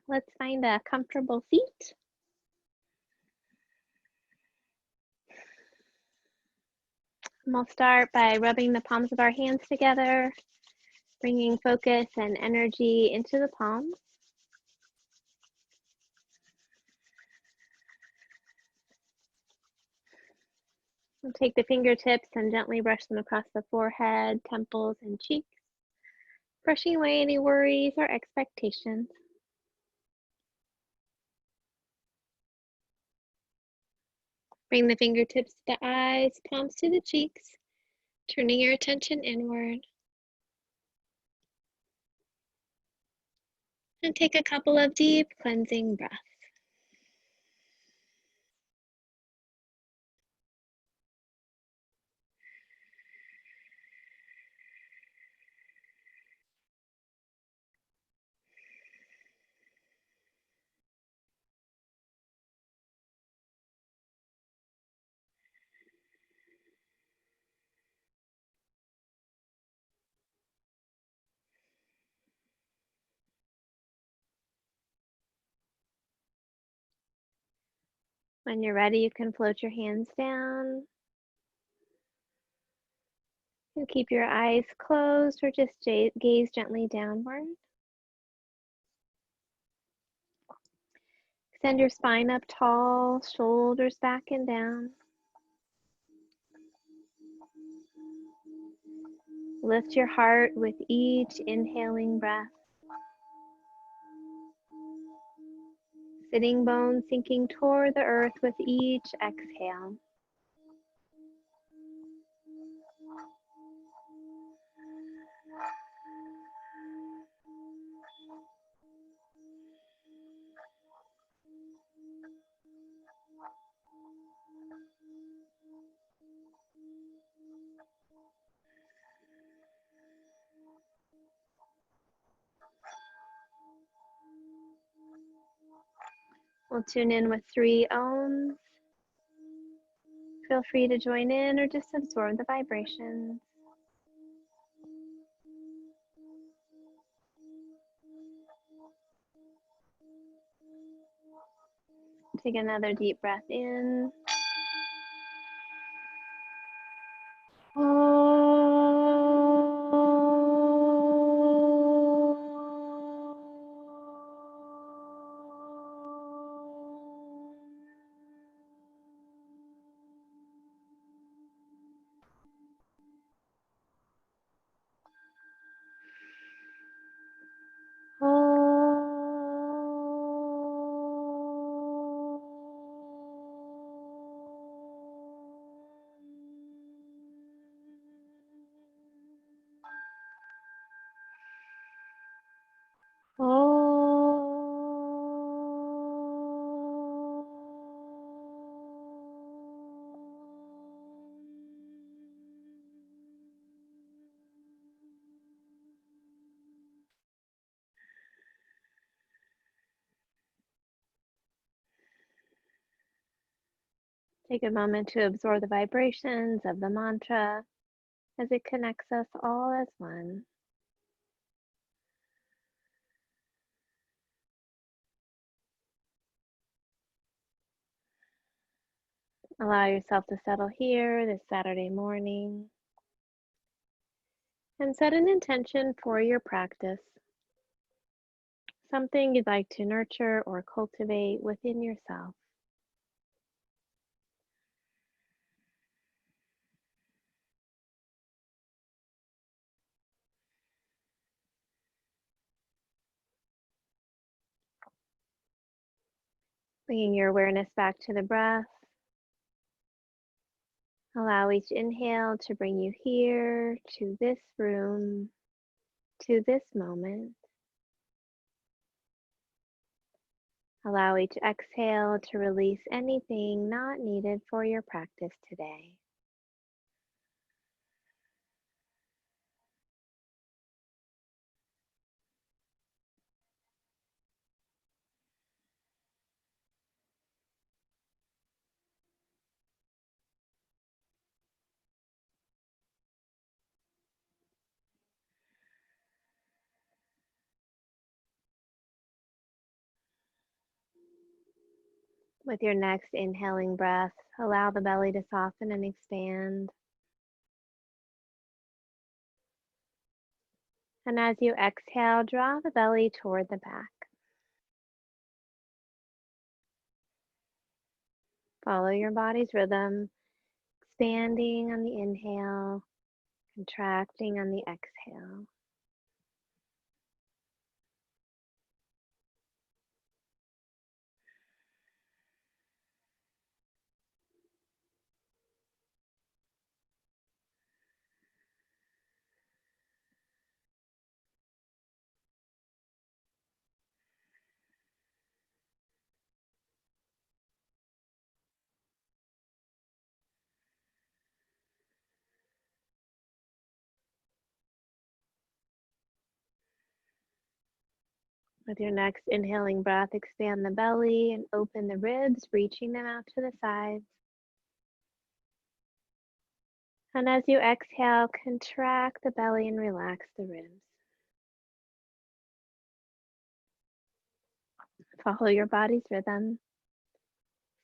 Let's find a comfortable seat. And we'll start by rubbing the palms of our hands together, bringing focus and energy into the palms. We'll take the fingertips and gently brush them across the forehead, temples, and cheeks, brushing away any worries or expectations. Bring the fingertips to the eyes, palms to the cheeks, turning your attention inward. And take a couple of deep cleansing breaths. When you're ready, you can float your hands down. And keep your eyes closed or just gaze gently downward. Extend your spine up tall, shoulders back and down. Lift your heart with each inhaling breath. Sitting bones sinking toward the earth with each exhale. We'll tune in with 3 ohms. Feel free to join in or just absorb the vibrations. Take another deep breath in. Take a moment to absorb the vibrations of the mantra as it connects us all as one. Allow yourself to settle here this Saturday morning and set an intention for your practice, something you'd like to nurture or cultivate within yourself. Bringing your awareness back to the breath. Allow each inhale to bring you here, to this room, to this moment. Allow each exhale to release anything not needed for your practice today. With your next inhaling breath, allow the belly to soften and expand. And as you exhale, draw the belly toward the back. Follow your body's rhythm, expanding on the inhale, contracting on the exhale. With your next inhaling breath, expand the belly and open the ribs, reaching them out to the sides. And as you exhale, contract the belly and relax the ribs. Follow your body's rhythm,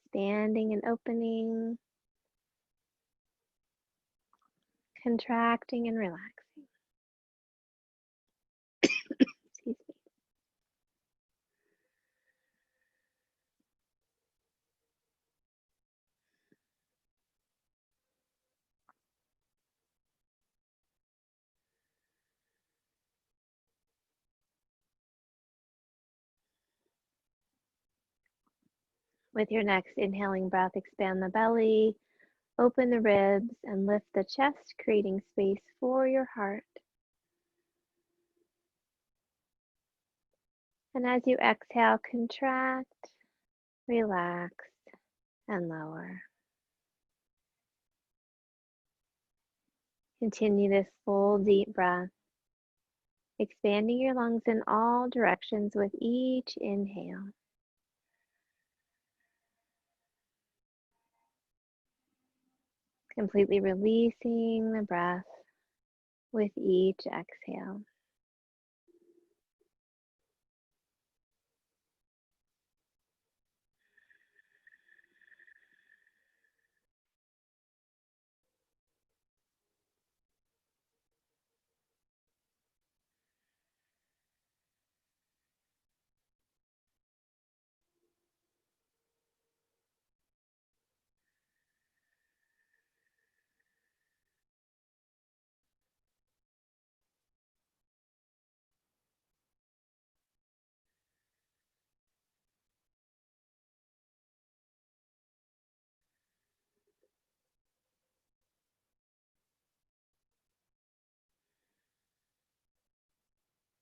expanding and opening, contracting and relaxing. Excuse me. With your next inhaling breath, expand the belly, open the ribs, and lift the chest, creating space for your heart. And as you exhale, contract, relax, and lower. Continue this full deep breath, expanding your lungs in all directions with each inhale. Completely releasing the breath with each exhale.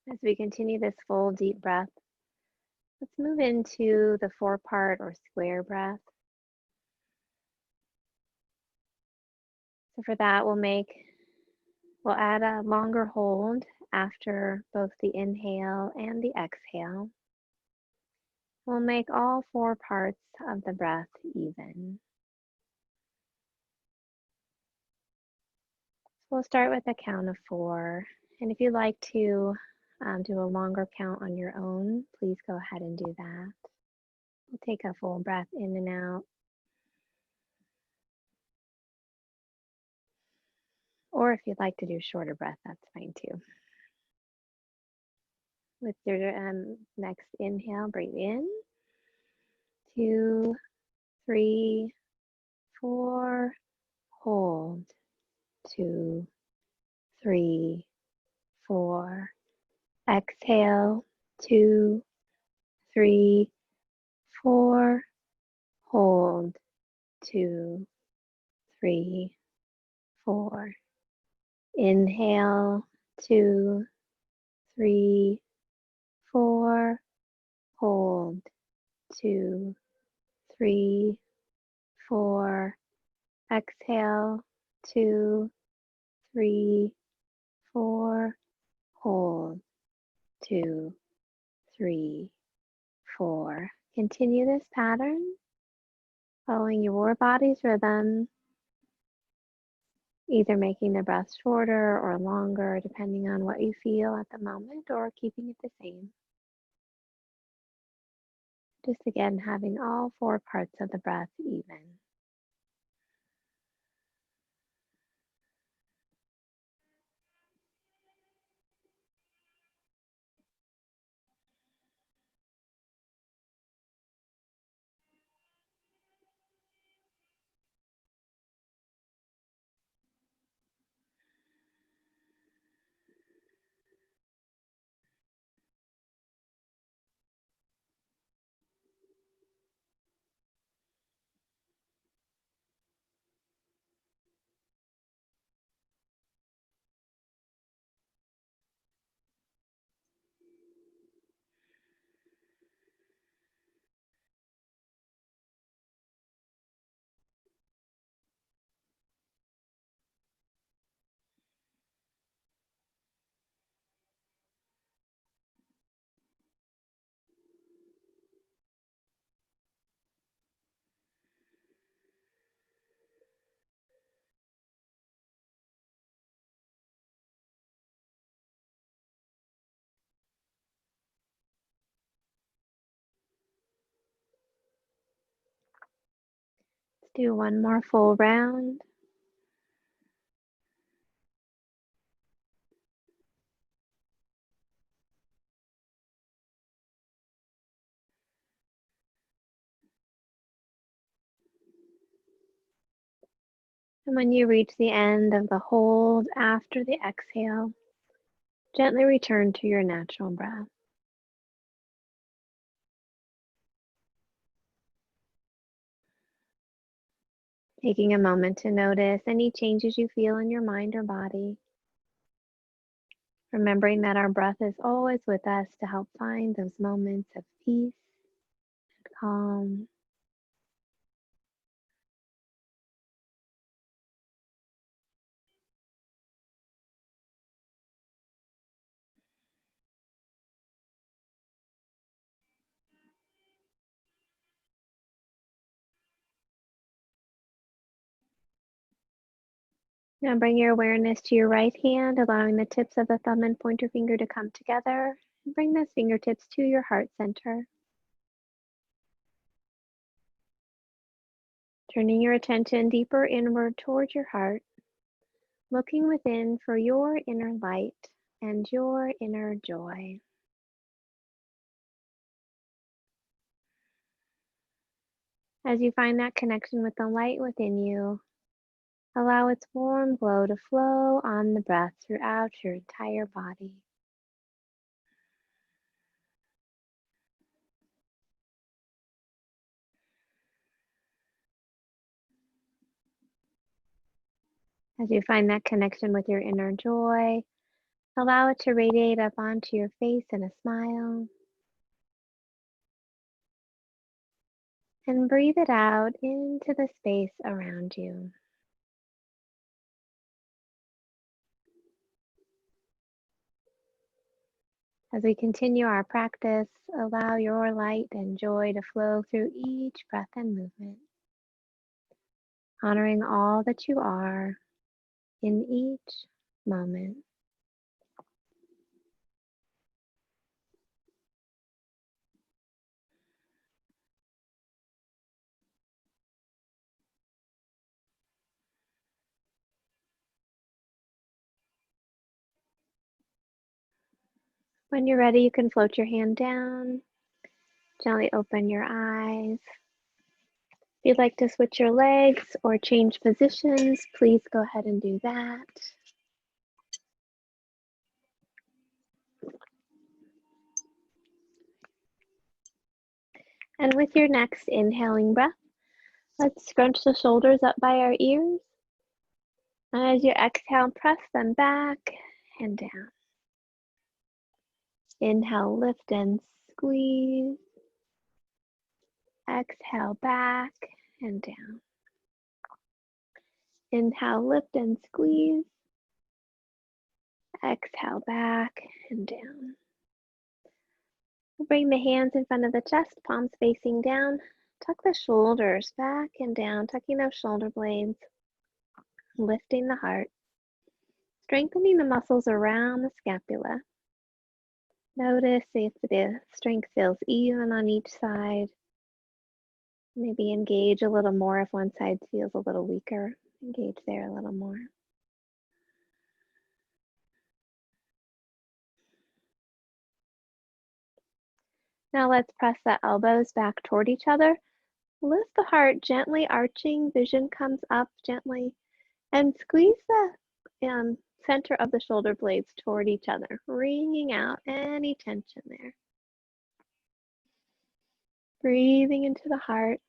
As we continue this full deep breath, let's move into the 4-part or square breath. So for that, we'll add a longer hold after both the inhale and the exhale. We'll make all 4 parts of the breath even. We'll start with a count of 4. And if you'd like to do a longer count on your own, please go ahead and do that. We'll take a full breath in and out. Or if you'd like to do shorter breath, that's fine too. With your next inhale, breathe in. 2, 3, 4. Hold. 2, 3, 4. Exhale. 2, 3, 4. Hold. 2, 3, 4. Inhale. 2, 3, 4. Hold. 2, 3, 4. Exhale. 2, 3, 4. Hold. 2, 3, 4. Continue this pattern, following your body's rhythm, either making the breath shorter or longer, depending on what you feel at the moment, or keeping it the same. Just again, having all 4 parts of the breath even. Let's do one more full round. And when you reach the end of the hold after the exhale, gently return to your natural breath. Taking a moment to notice any changes you feel in your mind or body. Remembering that our breath is always with us to help find those moments of peace and calm. Now bring your awareness to your right hand, allowing the tips of the thumb and pointer finger to come together. And bring those fingertips to your heart center. Turning your attention deeper inward towards your heart, looking within for your inner light and your inner joy. As you find that connection with the light within you, allow its warm glow to flow on the breath throughout your entire body. As you find that connection with your inner joy, allow it to radiate up onto your face in a smile. And breathe it out into the space around you. As we continue our practice, allow your light and joy to flow through each breath and movement, honoring all that you are in each moment. When you're ready, you can float your hand down, gently open your eyes. If you'd like to switch your legs or change positions, please go ahead and do that. And with your next inhaling breath, let's scrunch the shoulders up by our ears. And as you exhale, press them back and down. Inhale, lift and squeeze. Exhale, back and down. Inhale, lift and squeeze. Exhale, back and down. Bring the hands in front of the chest, palms facing down. Tuck the shoulders back and down, tucking those shoulder blades, lifting the heart, strengthening the muscles around the scapula. Notice if the strength feels even on each side. Maybe engage a little more if one side feels a little weaker. Engage there a little more. Now let's press the elbows back toward each other. Lift the heart, gently arching, vision comes up gently, and squeeze the center of the shoulder blades toward each other, wringing out any tension there. Breathing into the heart.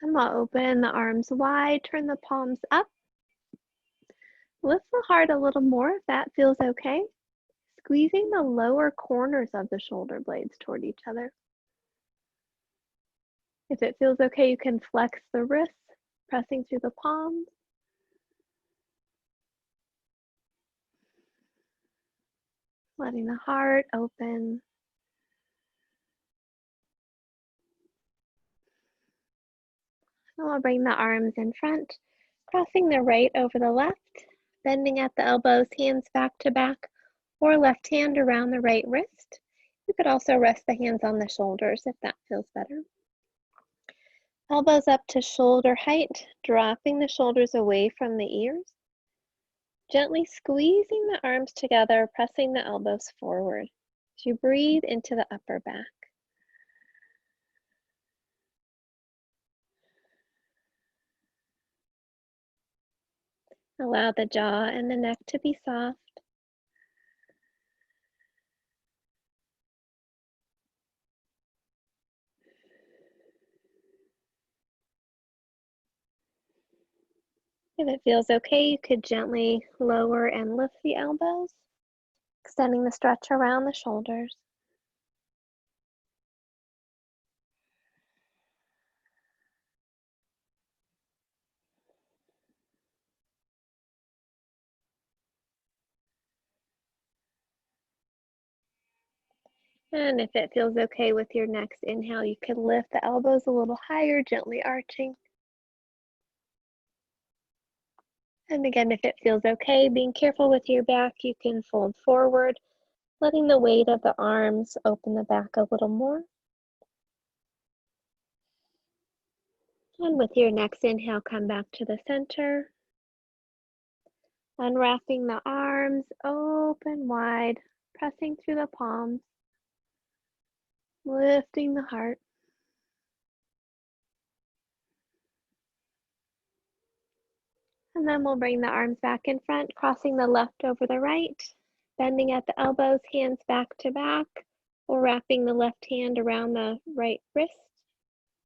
And we'll open the arms wide, turn the palms up. Lift the heart a little more if that feels okay. Squeezing the lower corners of the shoulder blades toward each other. If it feels okay, you can flex the wrists, pressing through the palms. Letting the heart open. And we'll bring the arms in front, crossing the right over the left, bending at the elbows, hands back to back, or left hand around the right wrist. You could also rest the hands on the shoulders if that feels better. Elbows up to shoulder height, dropping the shoulders away from the ears. Gently squeezing the arms together, pressing the elbows forward as you breathe into the upper back. Allow the jaw and the neck to be soft. If it feels okay, you could gently lower and lift the elbows, extending the stretch around the shoulders. And if it feels okay with your next inhale, you can lift the elbows a little higher, gently arching. And again, if it feels okay, being careful with your back, you can fold forward, letting the weight of the arms open the back a little more. And with your next inhale, come back to the center. Unwrapping the arms, open wide, pressing through the palms, lifting the heart. And then we'll bring the arms back in front, crossing the left over the right, bending at the elbows, hands back to back, or wrapping the left hand around the right wrist.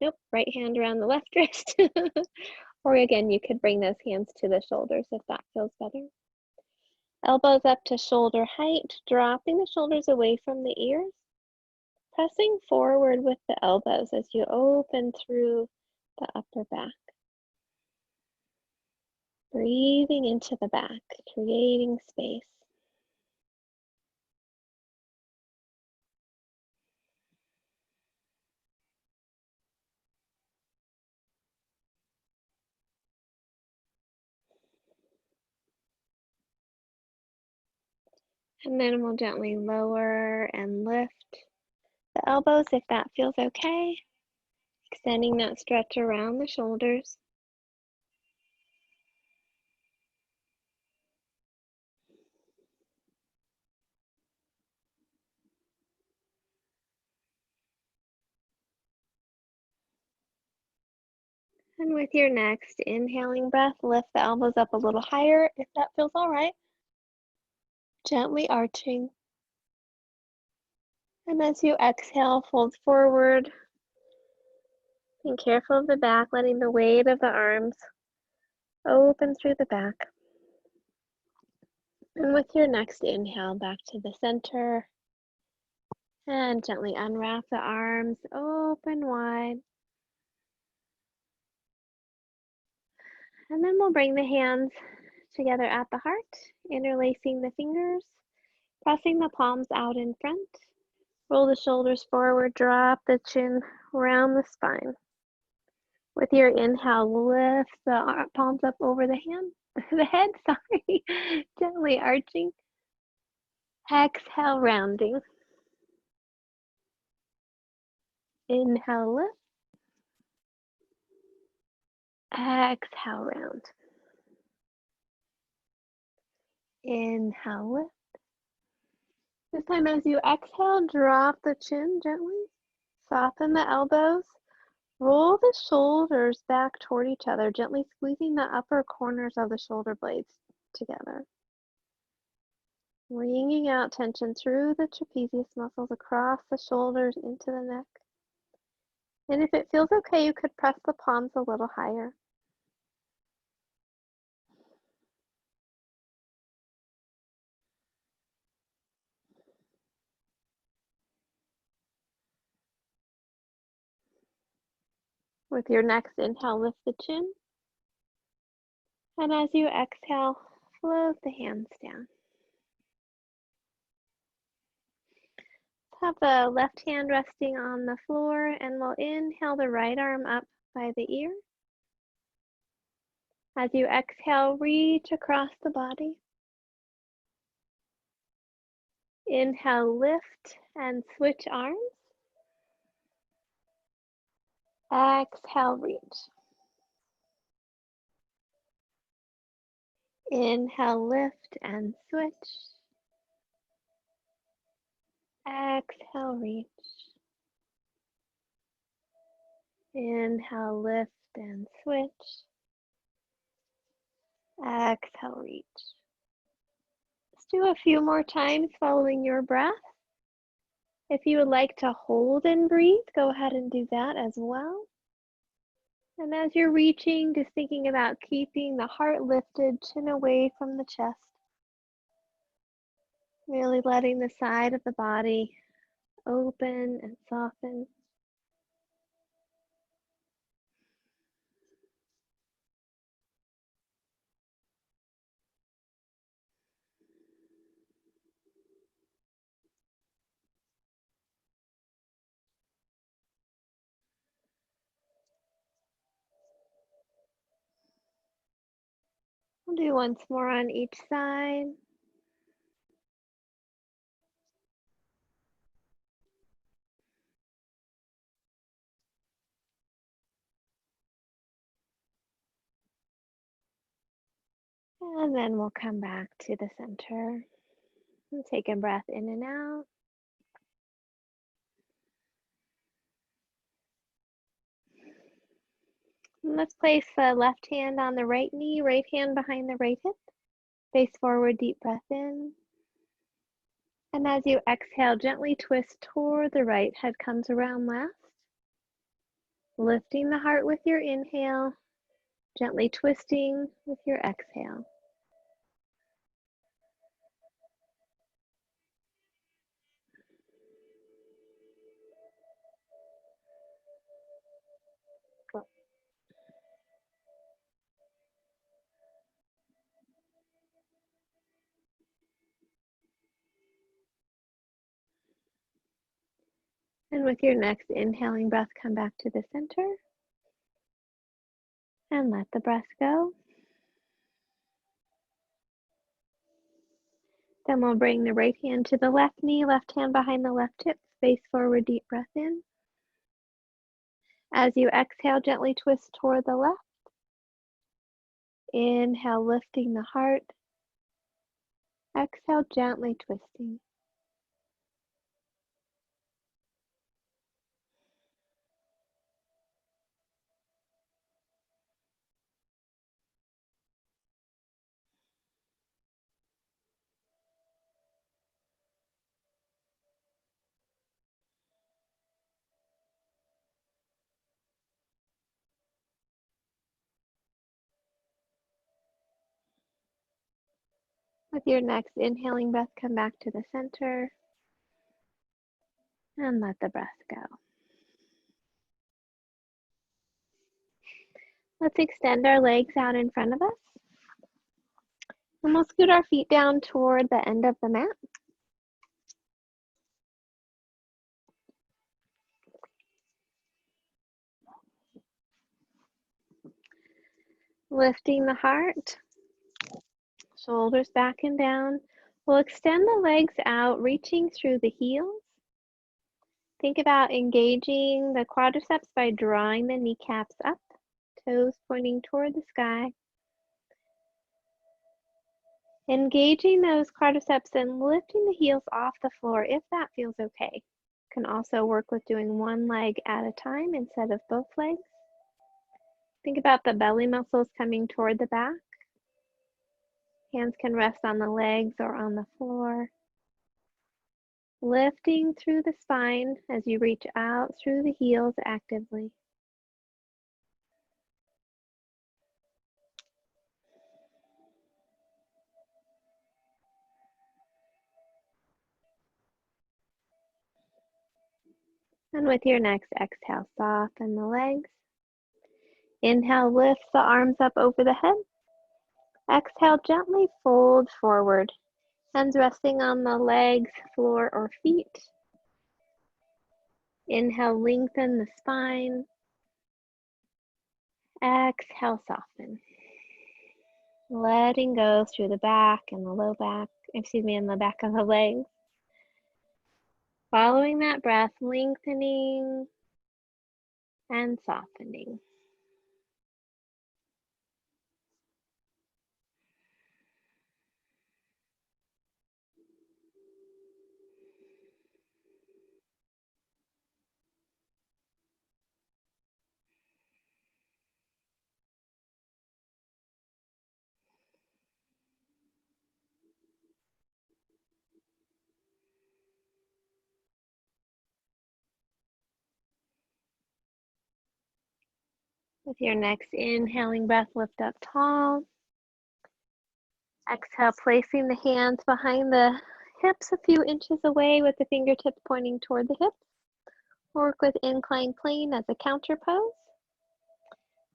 Nope, right hand around the left wrist. Or again, you could bring those hands to the shoulders if that feels better. Elbows up to shoulder height, dropping the shoulders away from the ears. Pressing forward with the elbows as you open through the upper back. Breathing into the back, creating space. And then we'll gently lower and lift the elbows if that feels okay. Extending that stretch around the shoulders. And with your next inhaling breath, lift the elbows up a little higher if that feels all right. Gently arching. And as you exhale, fold forward. Being careful of the back, letting the weight of the arms open through the back. And with your next inhale, back to the center. And gently unwrap the arms, open wide. And then we'll bring the hands together at the heart, interlacing the fingers, pressing the palms out in front. Roll the shoulders forward, drop the chin around the spine. With your inhale, lift the palms up over the head, sorry, gently arching. Exhale, rounding. Inhale, lift. Exhale, round. Inhale, lift. This time as you exhale, drop the chin gently. Soften the elbows. Roll the shoulders back toward each other, gently squeezing the upper corners of the shoulder blades together. Wringing out tension through the trapezius muscles across the shoulders into the neck. And if it feels okay, you could press the palms a little higher. With your next inhale, lift the chin. And as you exhale, float the hands down. Have the left hand resting on the floor, and we'll inhale the right arm up by the ear. As you exhale, reach across the body. Inhale, lift and switch arms. Exhale, reach. Inhale, lift and switch. Exhale, reach. Inhale, lift and switch. Exhale, reach. Let's do a few more times following your breath. If you would like to hold and breathe, go ahead and do that as well. And as you're reaching, just thinking about keeping the heart lifted, chin away from the chest. Really letting the side of the body open and soften. We'll do once more on each side. And then we'll come back to the center and take a breath in and out. And let's place the left hand on the right knee, right hand behind the right hip. Face forward, deep breath in. And as you exhale, gently twist toward the right, head comes around last. Lifting the heart with your inhale, gently twisting with your exhale. And with your next inhaling breath, come back to the center and let the breath go. Then we'll bring the right hand to the left knee, left hand behind the left hip, face forward, deep breath in. As you exhale, gently twist toward the left. Inhale, lifting the heart. Exhale, gently twisting. With your next inhaling breath, come back to the center and let the breath go. Let's extend our legs out in front of us. And we'll scoot our feet down toward the end of the mat. Lifting the heart, shoulders back and down. We'll extend the legs out, reaching through the heels. Think about engaging the quadriceps by drawing the kneecaps up, toes pointing toward the sky. Engaging those quadriceps and lifting the heels off the floor if that feels okay. You can also work with doing one leg at a time instead of both legs. Think about the belly muscles coming toward the back. Hands can rest on the legs or on the floor. Lifting through the spine as you reach out through the heels actively. And with your next exhale, soften the legs. Inhale, lift the arms up over the head. Exhale, gently fold forward. Hands resting on the legs, floor, or feet. Inhale, lengthen the spine. Exhale, soften. Letting go through the back and the low back, and the back of the legs. Following that breath, lengthening and softening. With your next inhaling breath, lift up tall. Exhale, placing the hands behind the hips a few inches away with the fingertips pointing toward the hips. Work with inclined plane as a counter pose.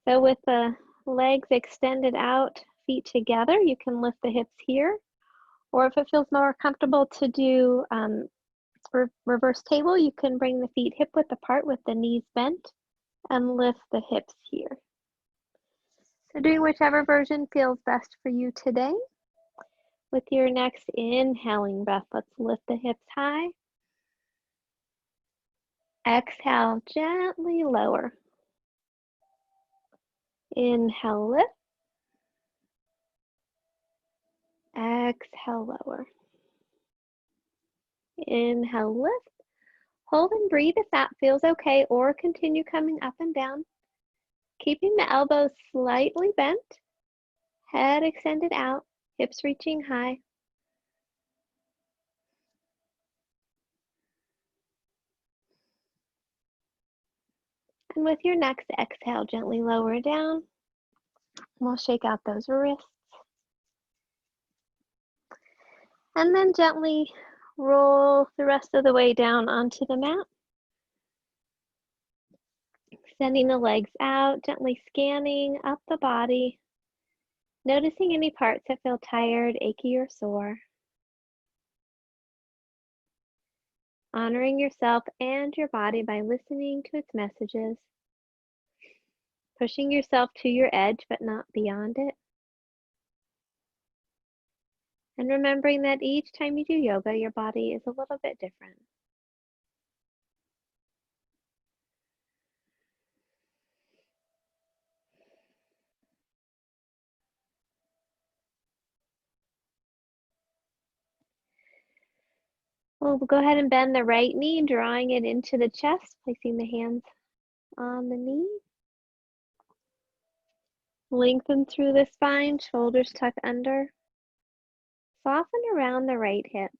So with the legs extended out, feet together, you can lift the hips here. Or if it feels more comfortable to do reverse table, you can bring the feet hip width apart with the knees bent and lift the hips here. So doing whichever version feels best for you today. With your next inhaling breath, let's lift the hips high. Exhale, gently lower. Inhale, lift. Exhale, lower. Inhale, lift. Hold and breathe if that feels okay, or continue coming up and down. Keeping the elbows slightly bent, head extended out, hips reaching high. And with your next exhale, gently lower down. We'll shake out those wrists. And then gently roll the rest of the way down onto the mat. Extending the legs out, gently scanning up the body. Noticing any parts that feel tired, achy, or sore. Honoring yourself and your body by listening to its messages. Pushing yourself to your edge, but not beyond it. And remembering that each time you do yoga, your body is a little bit different. We'll go ahead and bend the right knee, drawing it into the chest, placing the hands on the knee. Lengthen through the spine, shoulders tuck under. Soften around the right hip.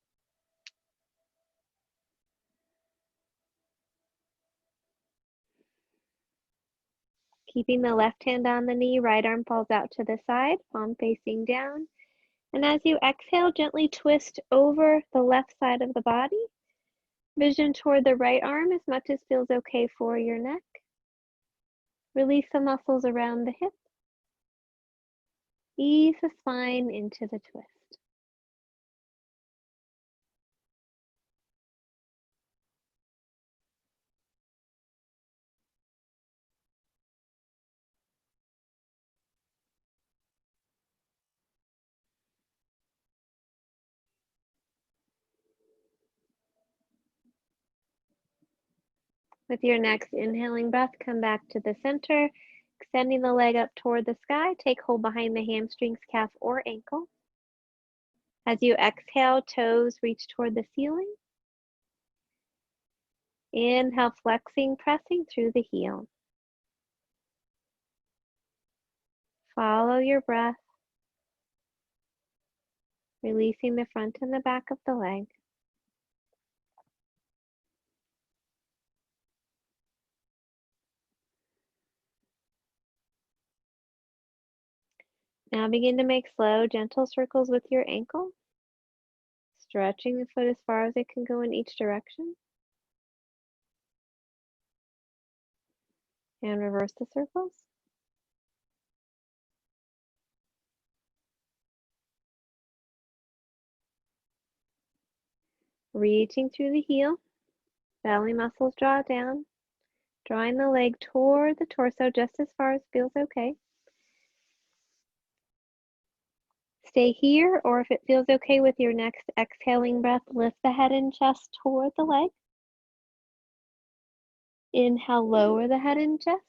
Keeping the left hand on the knee, right arm falls out to the side, palm facing down. And as you exhale, gently twist over the left side of the body. Vision toward the right arm as much as feels okay for your neck. Release the muscles around the hip. Ease the spine into the twist. With your next inhaling breath, come back to the center, extending the leg up toward the sky. Take hold behind the hamstrings, calf, or ankle. As you exhale, toes reach toward the ceiling. Inhale, flexing, pressing through the heel. Follow your breath, releasing the front and the back of the leg. Now begin to make slow, gentle circles with your ankle, stretching the foot as far as it can go in each direction. And reverse the circles. Reaching through the heel, belly muscles draw down, drawing the leg toward the torso just as far as feels okay. Stay here, or if it feels okay with your next exhaling breath, lift the head and chest toward the leg. Inhale, lower the head and chest.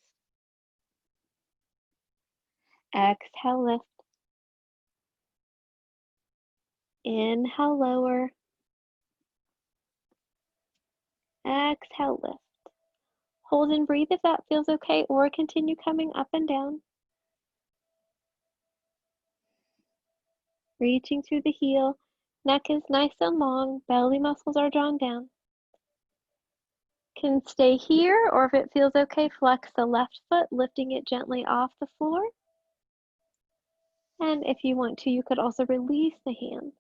Exhale, lift. Inhale, lower. Exhale, lift. Hold and breathe if that feels okay, or continue coming up and down. Reaching through the heel. Neck is nice and long. Belly muscles are drawn down. Can stay here, or if it feels okay, flex the left foot, lifting it gently off the floor. And if you want to, you could also release the hands.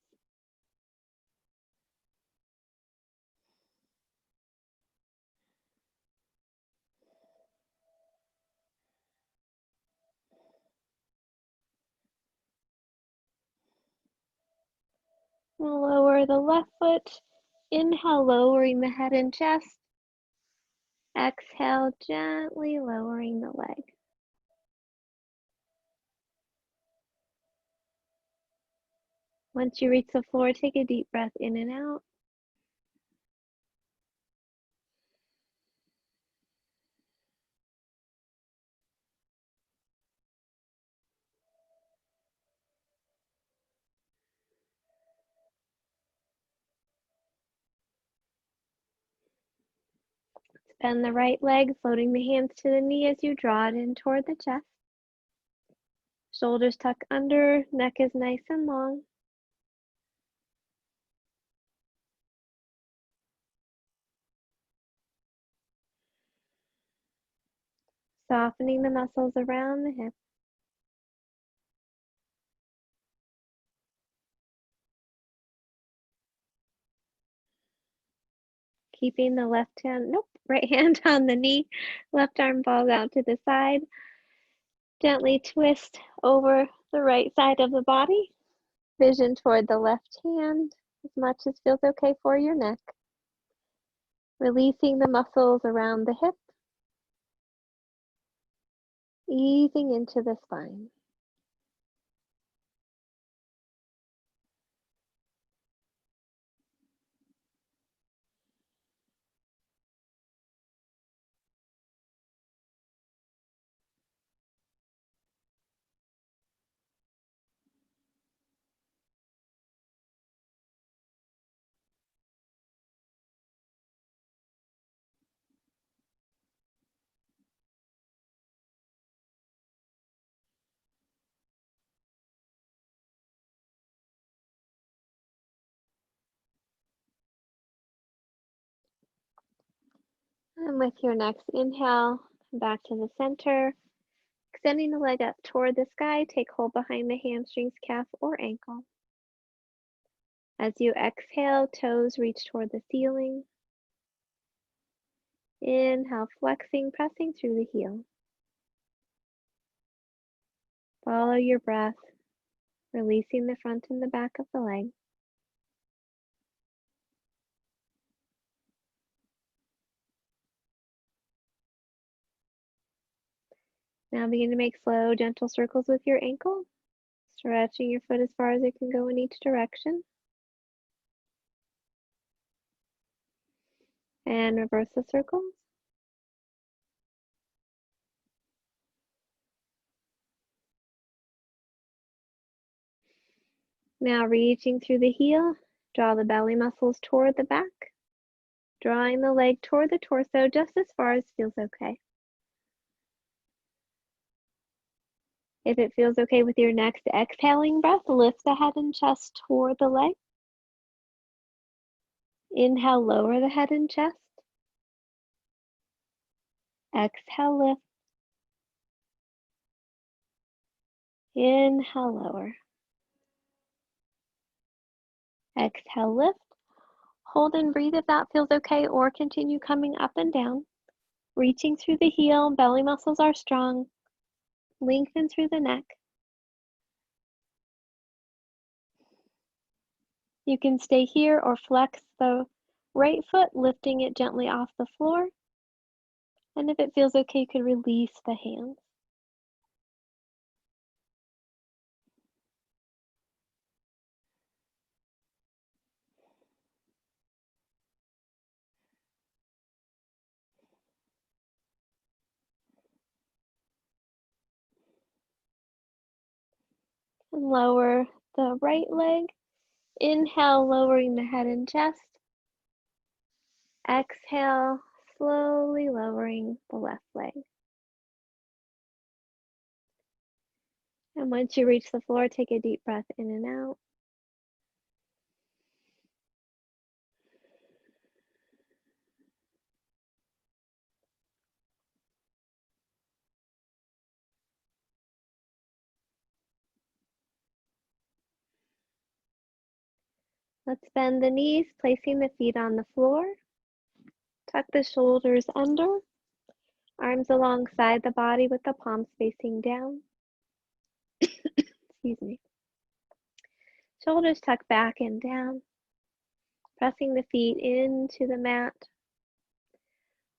Lower the left foot. Inhale, lowering the head and chest. Exhale, gently lowering the leg. Once you reach the floor, take a deep breath in and out. Bend the right leg, floating the hands to the knee as you draw it in toward the chest. Shoulders tuck under, neck is nice and long. Softening the muscles around the hip. Keeping the right hand on the knee. Left arm falls out to the side. Gently twist over the right side of the body. Vision toward the left hand, as much as feels okay for your neck. Releasing the muscles around the hip. Easing into the spine. And with your next inhale, come back to the center. Extending the leg up toward the sky, take hold behind the hamstrings, calf, or ankle. As you exhale, toes reach toward the ceiling. Inhale, flexing, pressing through the heel. Follow your breath, releasing the front and the back of the leg. Now begin to make slow, gentle circles with your ankle, stretching your foot as far as it can go in each direction. And reverse the circles. Now reaching through the heel, draw the belly muscles toward the back, drawing the leg toward the torso just as far as feels okay. If it feels okay with your next exhaling breath, lift the head and chest toward the leg. Inhale, lower the head and chest. Exhale, lift. Inhale, lower. Exhale, lift. Hold and breathe if that feels okay, or continue coming up and down. Reaching through the heel, belly muscles are strong. Lengthen through the neck. You can stay here or flex the right foot, lifting it gently off the floor. And if it feels okay, you can release the hands. And lower the right leg. Inhale, lowering the head and chest. Exhale, slowly lowering the left leg. And once you reach the floor, take a deep breath in and out. Let's bend the knees, placing the feet on the floor. Tuck the shoulders under, arms alongside the body with the palms facing down. Excuse me. Shoulders tucked back and down, pressing the feet into the mat.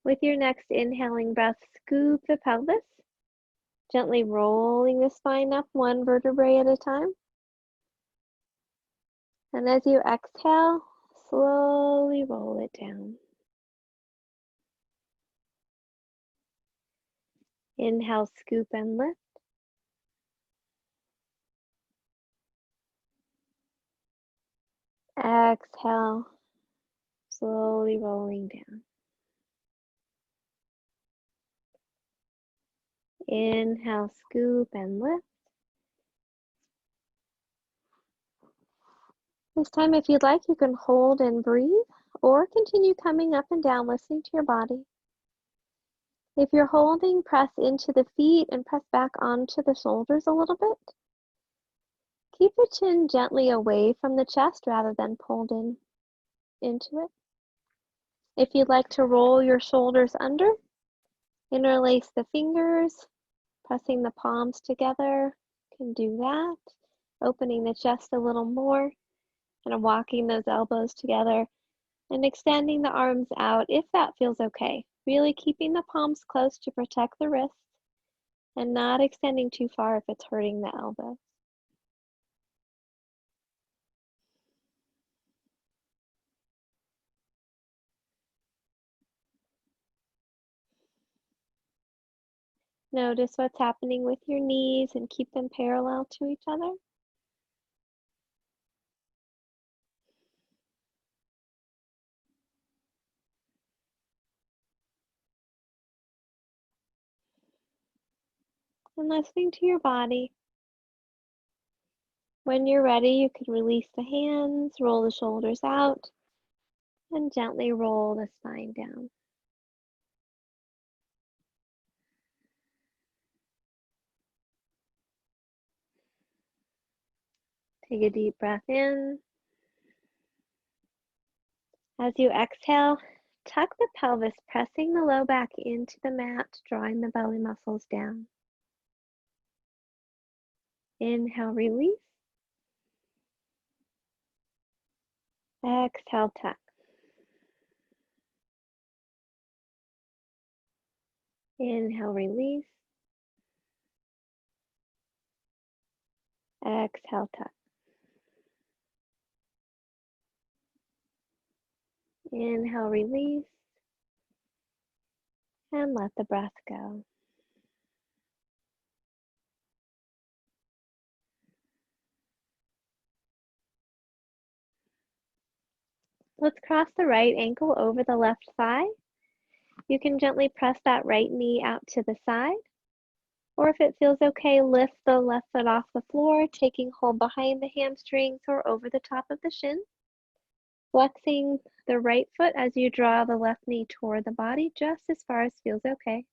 With your next inhaling breath, scoop the pelvis, gently rolling the spine up one vertebrae at a time. And as you exhale, slowly roll it down. Inhale, scoop and lift. Exhale, slowly rolling down. Inhale, scoop and lift. This time, if you'd like, you can hold and breathe or continue coming up and down, listening to your body. If you're holding, press into the feet and press back onto the shoulders a little bit. Keep the chin gently away from the chest rather than pulled in into it. If you'd like to roll your shoulders under, interlace the fingers, pressing the palms together, you can do that. Opening the chest a little more and walking those elbows together and extending the arms out if that feels okay. Really keeping the palms close to protect the wrists and not extending too far if it's hurting the elbow. Notice what's happening with your knees and keep them parallel to each other. And listening to your body. When you're ready, you can release the hands, roll the shoulders out, and gently roll the spine down. Take a deep breath in. As you exhale, tuck the pelvis, pressing the low back into the mat, drawing the belly muscles down. Inhale, release. Exhale, tuck. Inhale, release. Exhale, tuck. Inhale, release. And let the breath go. Let's cross the right ankle over the left thigh. You can gently press that right knee out to the side, or if it feels okay, lift the left foot off the floor, taking hold behind the hamstrings or over the top of the shin. Flexing the right foot as you draw the left knee toward the body, just as far as feels okay.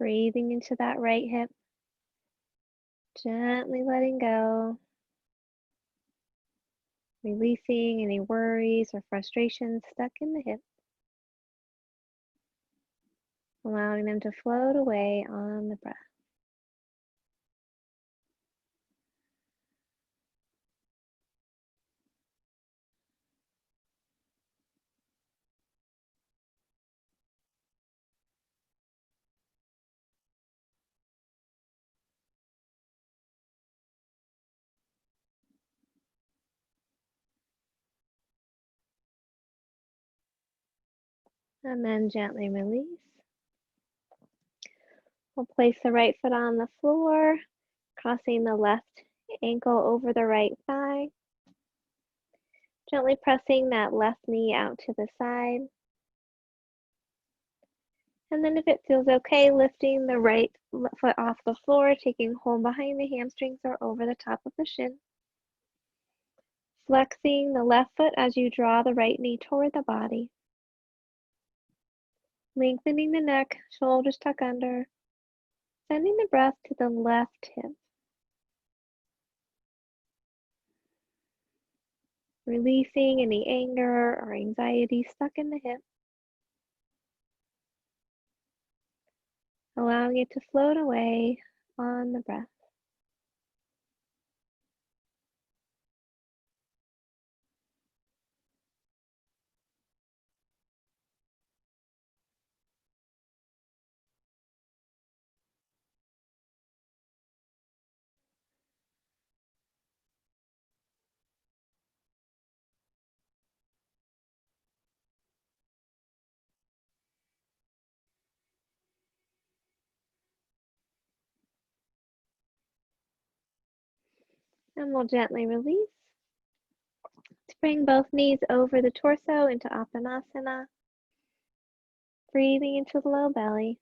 Breathing into that right hip, gently letting go, releasing any worries or frustrations stuck in the hip, allowing them to float away on the breath. And then gently release. We'll place the right foot on the floor, crossing the left ankle over the right thigh. Gently pressing that left knee out to the side. And then if it feels okay, lifting the right foot off the floor, taking hold behind the hamstrings or over the top of the shin. Flexing the left foot as you draw the right knee toward the body. Lengthening the neck, shoulders tuck under. Sending the breath to the left hip. Releasing any anger or anxiety stuck in the hip. Allowing it to float away on the breath. And we'll gently release. Let's bring both knees over the torso into Uttanasana. Breathing into the low belly.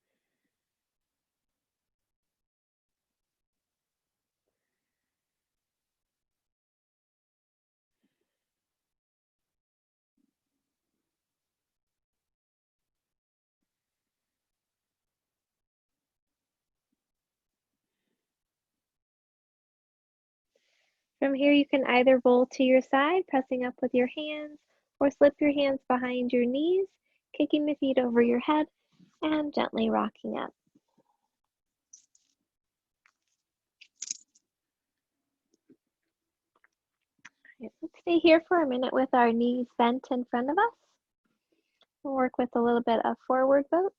From here, you can either roll to your side, pressing up with your hands, or slip your hands behind your knees, kicking the feet over your head, and gently rocking up. Right, let's stay here for a minute with our knees bent in front of us. We'll work with a little bit of forward boat.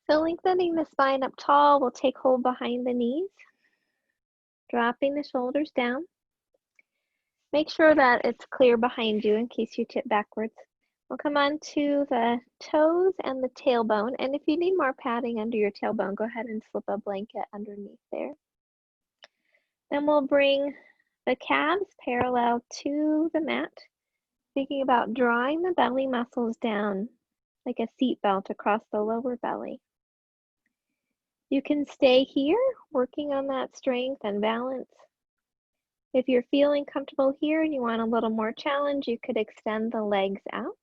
So lengthening the spine up tall, we'll take hold behind the knees, dropping the shoulders down. Make sure that it's clear behind you in case you tip backwards. We'll come on to the toes and the tailbone, and if you need more padding under your tailbone, go ahead and slip a blanket underneath there. Then we'll bring the calves parallel to the mat, thinking about drawing the belly muscles down like a seat belt across the lower belly. You can stay here, working on that strength and balance. If you're feeling comfortable here and you want a little more challenge, you could extend the legs out.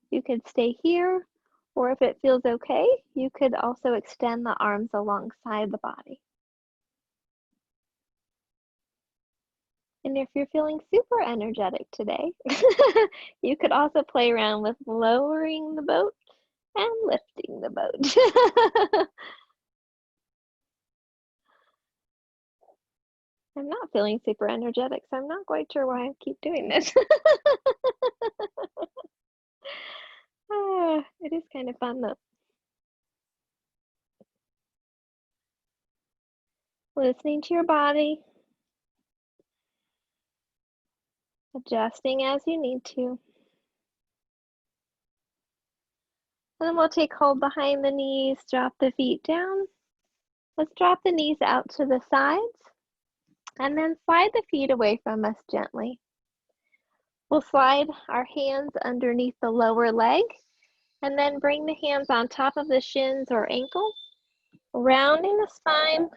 You could stay here, or if it feels okay, you could also extend the arms alongside the body. And if you're feeling super energetic today, you could also play around with lowering the boat and lifting the boat. I'm not feeling super energetic, so I'm not quite sure why I keep doing this. It is kind of fun though. Listening to your body, adjusting as you need to. And then we'll take hold behind the knees, drop the feet down. Let's drop the knees out to the sides and then slide the feet away from us gently. We'll slide our hands underneath the lower leg and then bring the hands on top of the shins or ankles, rounding the spine,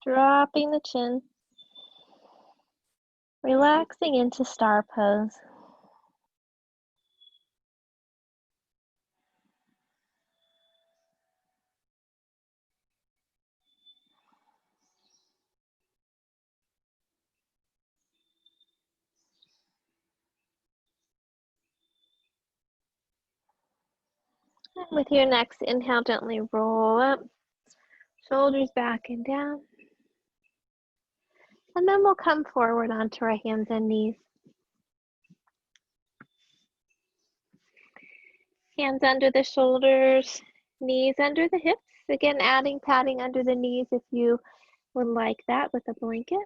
dropping the chin, relaxing into star pose. With your next inhale, gently roll up, shoulders back and down. And then we'll come forward onto our hands and knees. Hands under the shoulders, knees under the hips. Again, adding padding under the knees if you would like that with a blanket.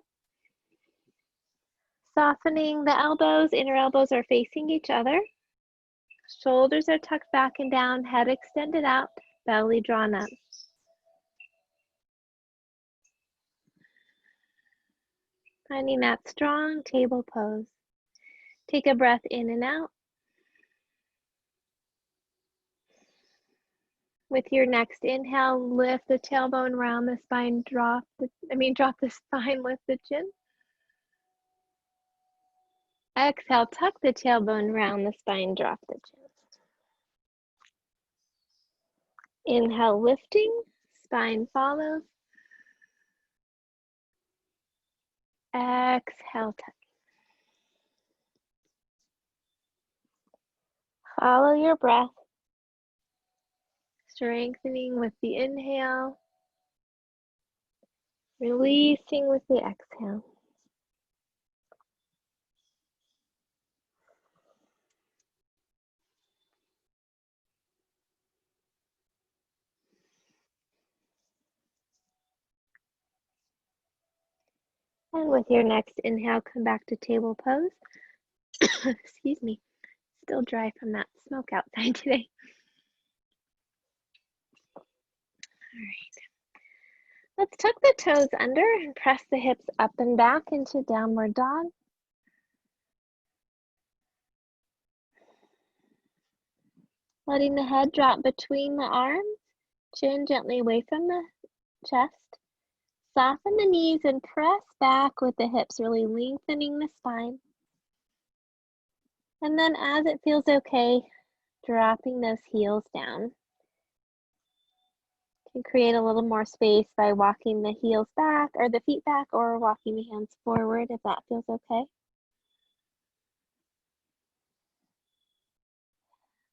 Softening the elbows, inner elbows are facing each other. Shoulders are tucked back and down, head extended out, belly drawn up. Finding that strong table pose. Take a breath in and out. With your next inhale, lift the tailbone, round the spine, drop the spine, lift the chin. Exhale, tuck the tailbone, round the spine, drop the chin. Inhale, lifting, spine follows. Exhale, tuck. Follow your breath, strengthening with the inhale, releasing with the exhale. And with your next inhale, come back to table pose. Excuse me, still dry from that smoke outside today. All right. Let's tuck the toes under and press the hips up and back into downward dog. Letting the head drop between the arms, chin gently away from the chest. Soften the knees and press back with the hips, really lengthening the spine. And then as it feels okay, dropping those heels down. You can create a little more space by walking the heels back or the feet back or walking the hands forward if that feels okay.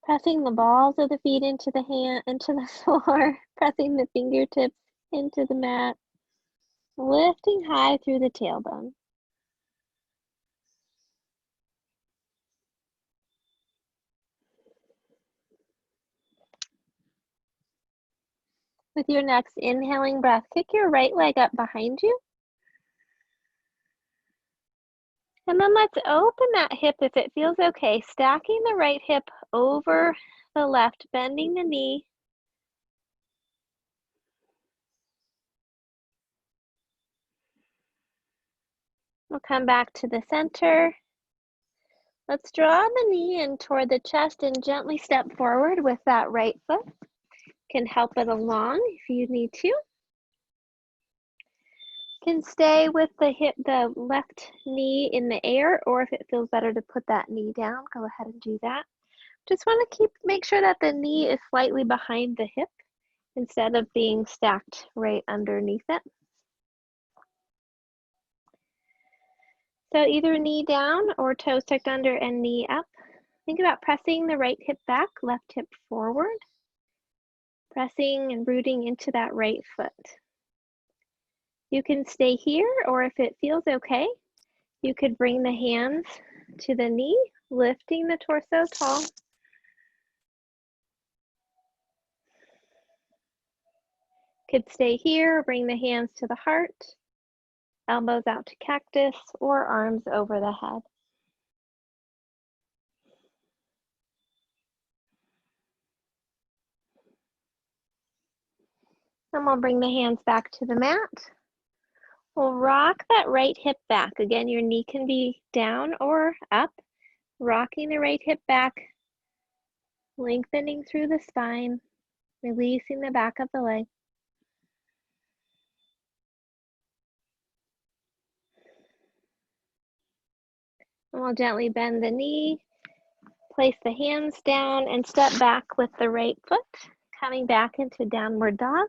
Pressing the balls of the feet into the floor, pressing the fingertips into the mat, lifting high through the tailbone. With your next inhaling breath, kick your right leg up behind you. And then let's open that hip if it feels okay, stacking the right hip over the left, bending the knee. We'll come back to the center. Let's draw the knee in toward the chest and gently step forward with that right foot. Can help it along if you need to. Can stay with the left knee in the air, or if it feels better to put that knee down, go ahead and do that. Just want to make sure that the knee is slightly behind the hip instead of being stacked right underneath it. So either knee down or toes tucked under and knee up. Think about pressing the right hip back, left hip forward. Pressing and rooting into that right foot. You can stay here, or if it feels okay, you could bring the hands to the knee, lifting the torso tall. Could stay here, bring the hands to the heart, elbows out to cactus, or arms over the head. And we'll bring the hands back to the mat. We'll rock that right hip back. Again, your knee can be down or up. Rocking the right hip back, lengthening through the spine, releasing the back of the leg. And we'll gently bend the knee, place the hands down, and step back with the right foot, coming back into downward dog.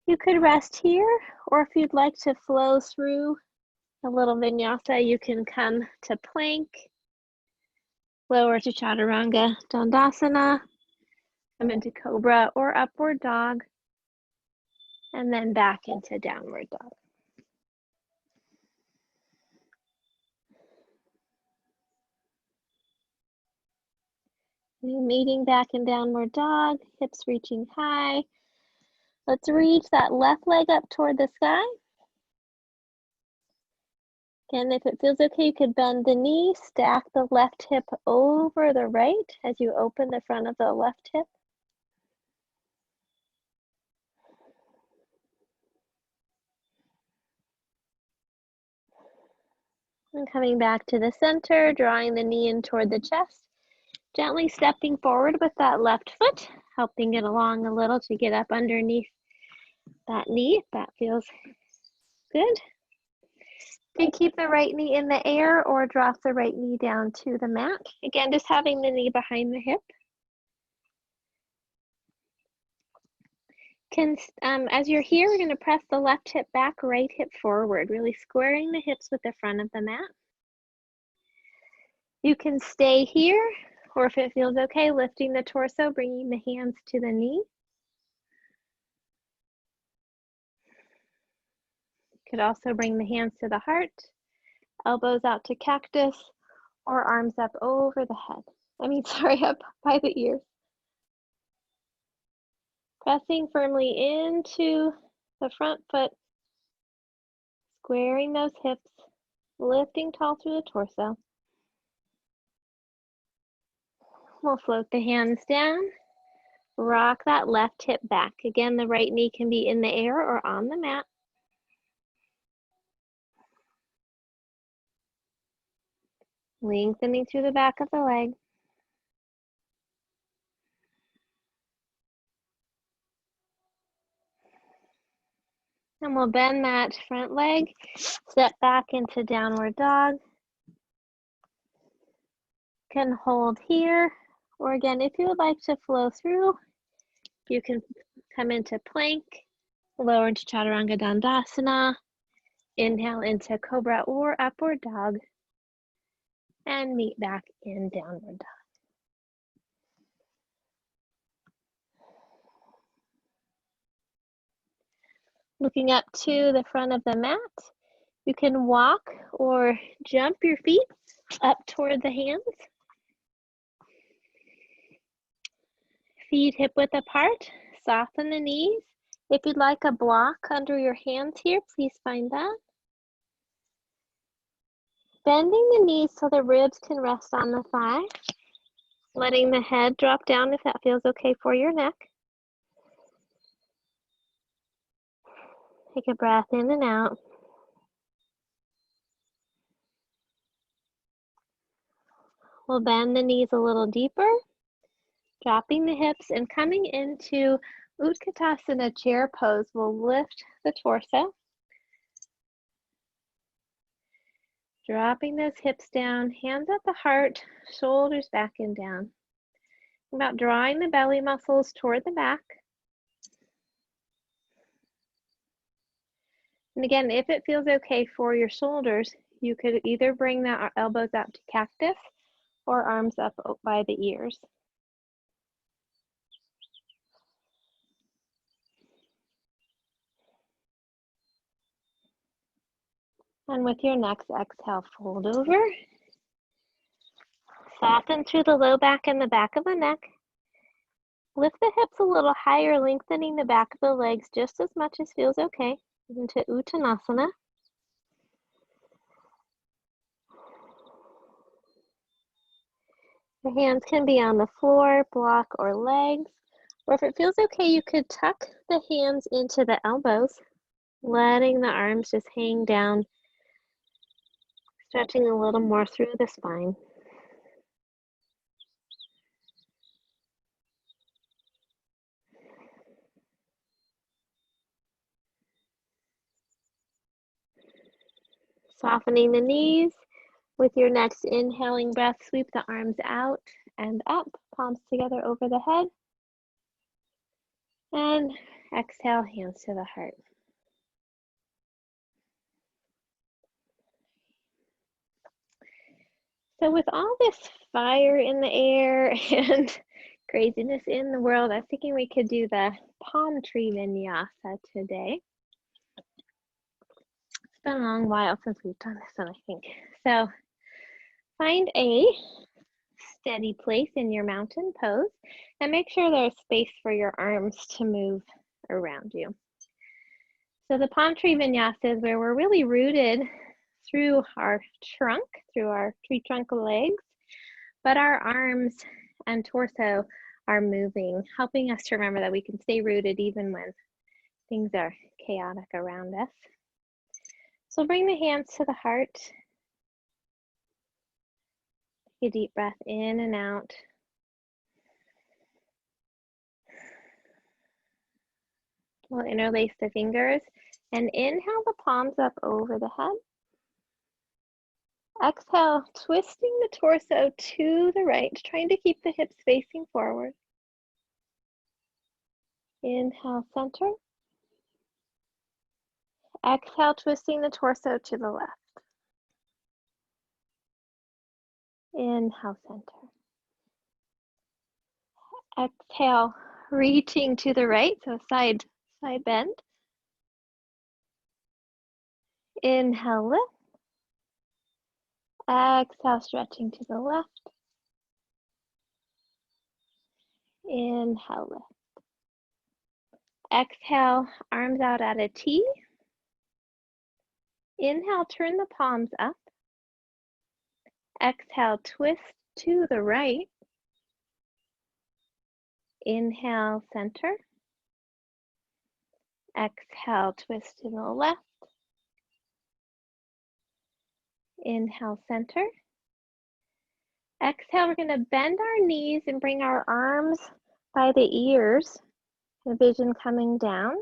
You could rest here, or if you'd like to flow through a little vinyasa, you can come to plank, lower to chaturanga dandasana, come into cobra or upward dog, and then back into downward dog. Meeting back in downward dog, hips reaching high. Let's reach that left leg up toward the sky. Again, if it feels okay, you could bend the knee, stack the left hip over the right as you open the front of the left hip. And coming back to the center, drawing the knee in toward the chest. Gently stepping forward with that left foot, helping it along a little to get up underneath that knee if that feels good. You can keep the right knee in the air or drop the right knee down to the mat. Again, just having the knee behind the hip. As you're here, we're going to press the left hip back, right hip forward, really squaring the hips with the front of the mat. You can stay here, or if it feels okay, lifting the torso, bringing the hands to the knee. Could also bring the hands to the heart, elbows out to cactus, or arms up over the head. Up by the ears. Pressing firmly into the front foot, squaring those hips, lifting tall through the torso. We'll float the hands down, rock that left hip back. Again, the right knee can be in the air or on the mat. Lengthening through the back of the leg. And we'll bend that front leg, step back into downward dog. Can hold here, or again, if you would like to flow through, you can come into plank, lower into chaturanga dandasana, inhale into cobra or upward dog, and meet back in downward dog. Looking up to the front of the mat, you can walk or jump your feet up toward the hands. Feet hip width apart, soften the knees. If you'd like a block under your hands here, please find that. Bending the knees so the ribs can rest on the thigh. Letting the head drop down if that feels okay for your neck. Take a breath in and out. We'll bend the knees a little deeper, dropping the hips and coming into Utkatasana chair pose. We'll lift the torso. Dropping those hips down, hands at the heart, shoulders back and down. About drawing the belly muscles toward the back. And again, if it feels okay for your shoulders, you could either bring the elbows out to cactus or arms up by the ears. And with your next exhale, fold over. Soften through the low back and the back of the neck. Lift the hips a little higher, lengthening the back of the legs just as much as feels okay into Uttanasana. The hands can be on the floor, block, or legs. Or if it feels okay, you could tuck the hands into the elbows, letting the arms just hang down, stretching a little more through the spine. Softening the knees. With your next inhaling breath, sweep the arms out and up, palms together over the head. And exhale, hands to the heart. So with all this fire in the air and craziness in the world, I was thinking we could do the palm tree vinyasa today. It's been a long while since we've done this one, I think. So find a steady place in your mountain pose and make sure there's space for your arms to move around you. So the palm tree vinyasa is where we're really rooted through our trunk, through our tree trunk legs, but our arms and torso are moving, helping us to remember that we can stay rooted even when things are chaotic around us. So bring the hands to the heart. Take a deep breath in and out. We'll interlace the fingers and inhale the palms up over the head. Exhale, twisting the torso to the right, trying to keep the hips facing forward. Inhale, center. Exhale, twisting the torso to the left. Inhale, center. Exhale, reaching to the right, so side bend. Inhale, lift. Exhale, stretching to the left. Inhale, lift. Exhale, arms out at a T. Inhale, turn the palms up. Exhale, twist to the right. Inhale, center. Exhale, twist to the left. Inhale, center. Exhale, we're going to bend our knees and bring our arms by the ears, the vision coming down.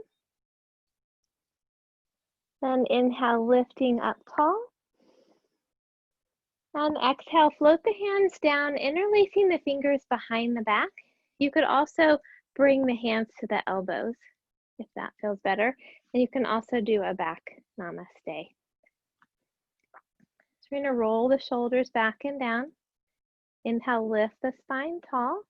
Then inhale, lifting up tall. And exhale, float the hands down, interlacing the fingers behind the back. You could also bring the hands to the elbows if that feels better. And you can also do a back namaste. So we're going to roll the shoulders back and down. Inhale, lift the spine tall.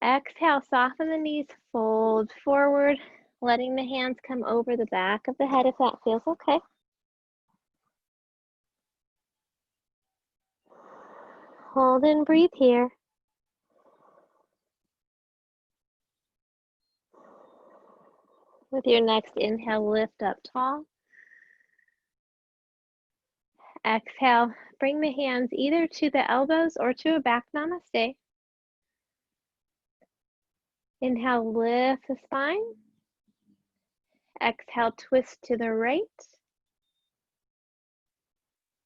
Exhale, soften the knees, fold forward, letting the hands come over the back of the head if that feels okay. Hold and breathe here. With your next inhale, lift up tall. Exhale, bring the hands either to the elbows or to a back namaste. Inhale, lift the spine. Exhale, twist to the right.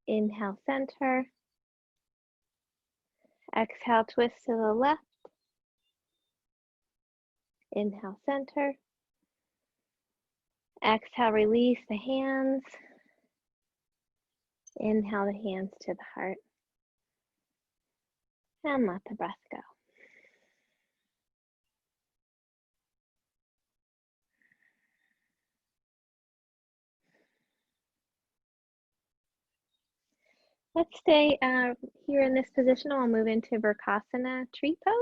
Inhale, center. Exhale, twist to the left. Inhale, center. Exhale, release the hands. Inhale the hands to the heart. And let the breath go. Let's stay here in this position. I'll move into Vrksasana tree pose.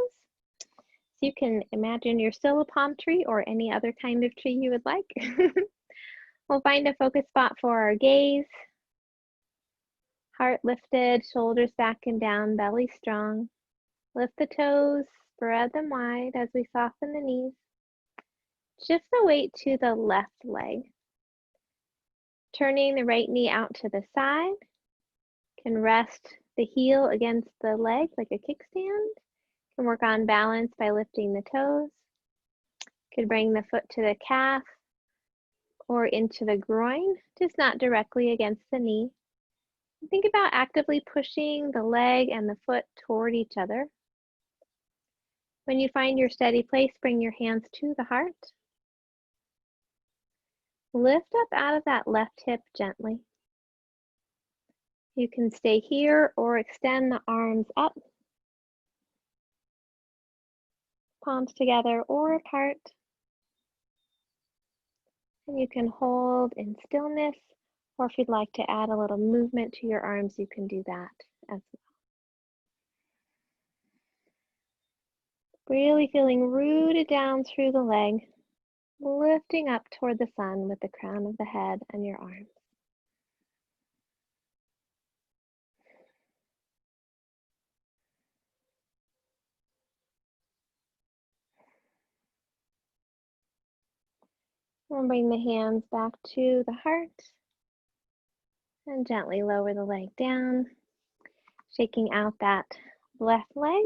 So you can imagine you're still a palm tree or any other kind of tree you would like. We'll find a focus spot for our gaze. Heart lifted, shoulders back and down, belly strong. Lift the toes, spread them wide as we soften the knees. Shift the weight to the left leg. Turning the right knee out to the side. Can rest the heel against the leg like a kickstand. Can work on balance by lifting the toes. Could bring the foot to the calf or into the groin, just not directly against the knee. Think about actively pushing the leg and the foot toward each other. When you find your steady place, bring your hands to the heart. Lift up out of that left hip gently. You can stay here or extend the arms up, palms together or apart. And you can hold in stillness, or if you'd like to add a little movement to your arms, you can do that as well. Really feeling rooted down through the leg, lifting up toward the sun with the crown of the head and your arms. And bring the hands back to the heart and gently lower the leg down, shaking out that left leg.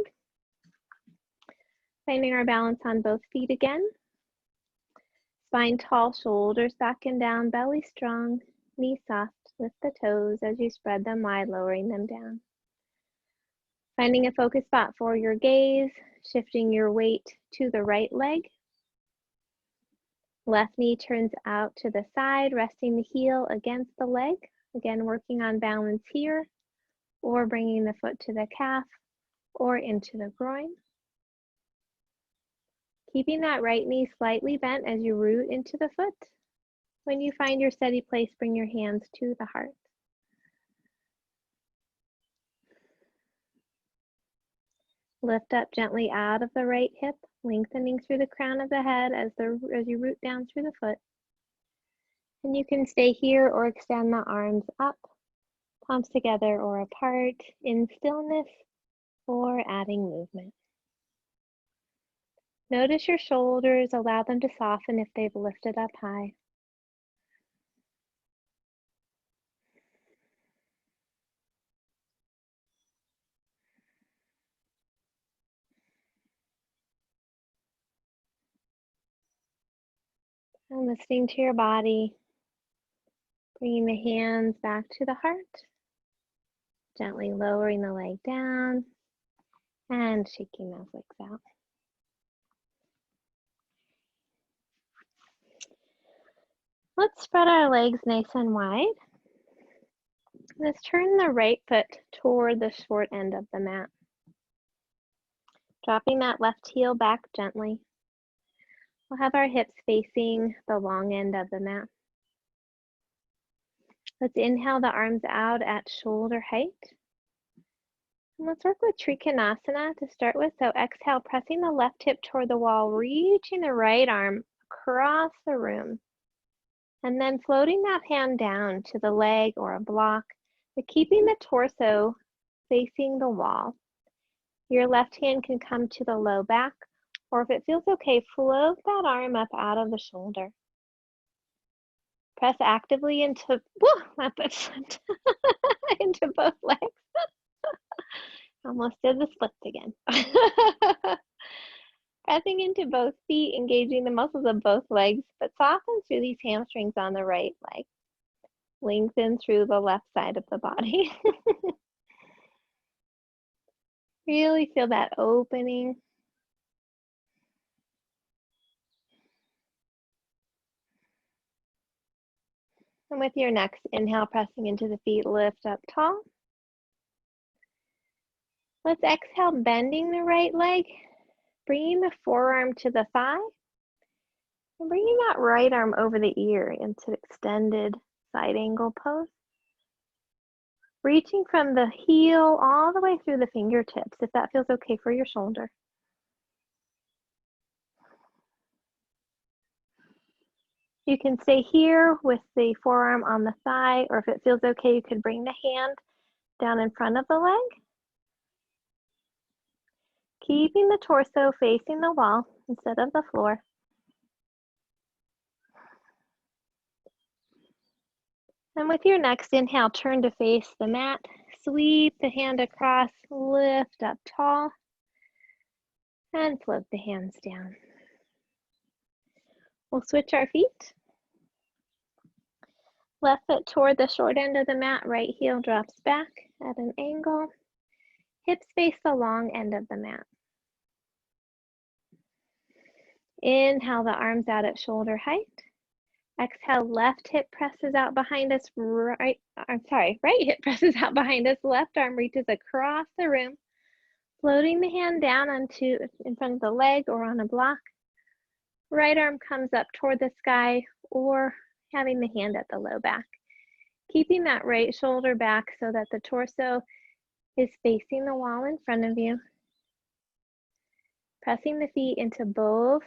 Finding our balance on both feet again. Spine tall, shoulders back and down, belly strong, knees soft. Lift the toes as you spread them wide, lowering them down. Finding a focus spot for your gaze, shifting your weight to the right leg. Left knee turns out to the side, resting the heel against the leg. Again, working on balance here, or bringing the foot to the calf or into the groin. Keeping that right knee slightly bent as you root into the foot. When you find your steady place, bring your hands to the heart. Lift up gently out of the right hip, lengthening through the crown of the head as you root down through the foot. And you can stay here or extend the arms up, palms together or apart, in stillness or adding movement. Notice your shoulders, allow them to soften if they've lifted up high. And listening to your body, bringing the hands back to the heart, gently lowering the leg down and shaking those legs out. Let's spread our legs nice and wide. Let's turn the right foot toward the short end of the mat. Dropping that left heel back gently. We'll have our hips facing the long end of the mat. Let's inhale the arms out at shoulder height. And let's work with Trikonasana to start with. So exhale, pressing the left hip toward the wall, reaching the right arm across the room. And then floating that hand down to the leg or a block, but keeping the torso facing the wall. Your left hand can come to the low back, or if it feels okay, float that arm up out of the shoulder. Press actively into, into both legs. Almost did the splits again. Pressing into both feet, engaging the muscles of both legs, but soften through these hamstrings on the right leg. Lengthen through the left side of the body. Really feel that opening. And with your next inhale, pressing into the feet, lift up tall. Let's exhale, bending the right leg, bringing the forearm to the thigh, and bringing that right arm over the ear into extended side angle pose. Reaching from the heel all the way through the fingertips, if that feels okay for your shoulder. You can stay here with the forearm on the thigh, or if it feels okay, you could bring the hand down in front of the leg. keeping the torso facing the wall instead of the floor. And with your next inhale, turn to face the mat, sweep the hand across, lift up tall, and float the hands down. We'll switch our feet. Left foot toward the short end of the mat, right heel drops back at an angle. Hips face the long end of the mat. Inhale the arms out at shoulder height. Exhale, left hip presses out behind us, right hip presses out behind us, left arm reaches across the room, floating the hand down onto in front of the leg or on a block. Right arm comes up toward the sky or having the hand at the low back. Keeping that right shoulder back so that the torso is facing the wall in front of you. Pressing the feet into both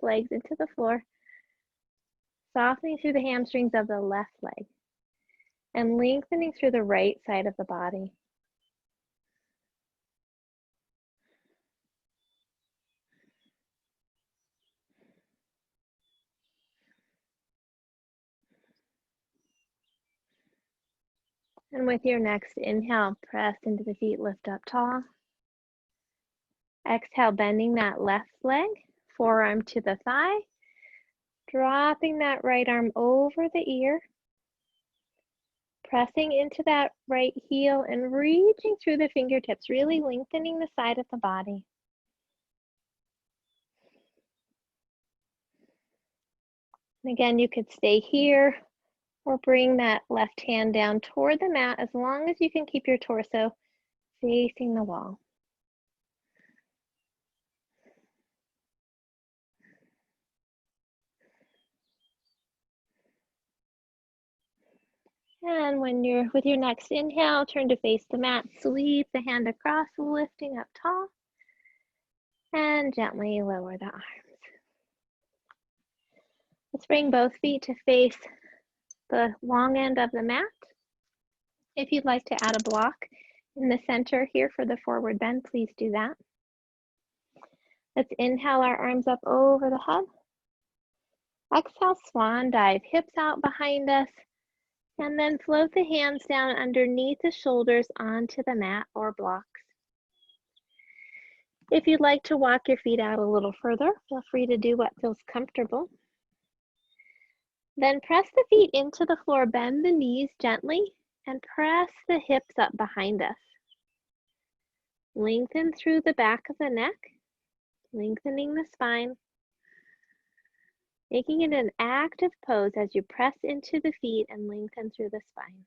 legs into the floor. Softening through the hamstrings of the left leg and lengthening through the right side of the body. And with your next inhale, press into the feet, lift up tall. Exhale, bending that left leg, forearm to the thigh, dropping that right arm over the ear, pressing into that right heel and reaching through the fingertips, really lengthening the side of the body. And again, you could stay here or bring that left hand down toward the mat as long as you can keep your torso facing the wall. And with your next inhale, turn to face the mat, sweep the hand across, lifting up tall, and gently lower the arms. Let's bring both feet to face the long end of the mat. If you'd like to add a block in the center here for the forward bend, please do that. Let's inhale our arms up over the head. Exhale, swan dive, hips out behind us, and then float the hands down underneath the shoulders onto the mat or blocks. If you'd like to walk your feet out a little further, feel free to do what feels comfortable. Then press the feet into the floor, bend the knees gently, and press the hips up behind us. Lengthen through the back of the neck, lengthening the spine, making it an active pose as you press into the feet and lengthen through the spine.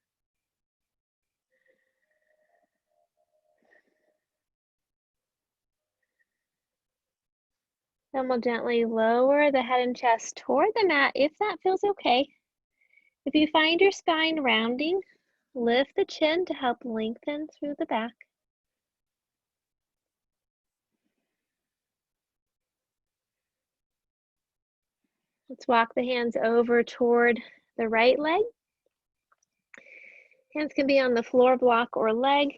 Then we'll gently lower the head and chest toward the mat if that feels okay. If you find your spine rounding, lift the chin to help lengthen through the back. Let's walk the hands over toward the right leg. Hands can be on the floor block or leg.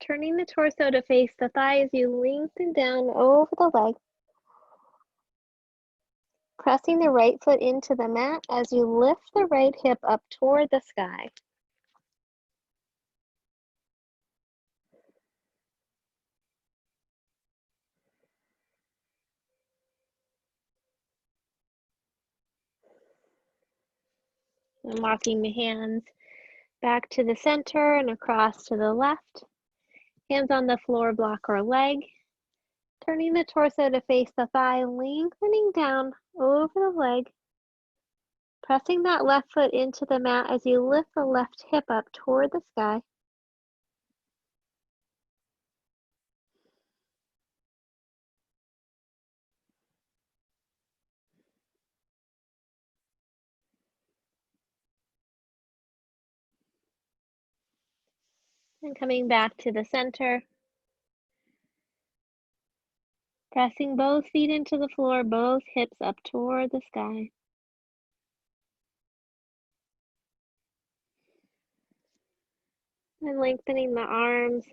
Turning the torso to face the thigh as you lengthen down over the leg. Pressing the right foot into the mat as you lift the right hip up toward the sky. And walking the hands back to the center and across to the left. Hands on the floor block or leg. Turning the torso to face the thigh, lengthening down over the leg. Pressing that left foot into the mat as you lift the left hip up toward the sky. And coming back to the center. Pressing both feet into the floor, both hips up toward the sky. And lengthening the arms.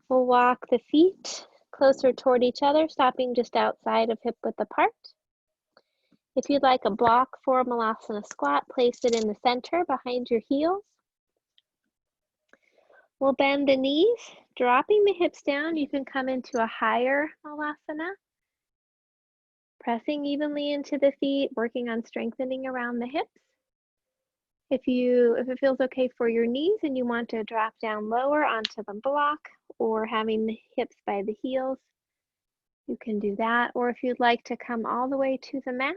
We'll walk the feet closer toward each other, stopping just outside of hip width apart. If you'd like a block for a Malasana squat, place it in the center behind your heels. We'll bend the knees, dropping the hips down. You can come into a higher Malasana, pressing evenly into the feet, working on strengthening around the hips. If it feels okay for your knees and you want to drop down lower onto the block or having the hips by the heels, you can do that. Or if you'd like to come all the way to the mat,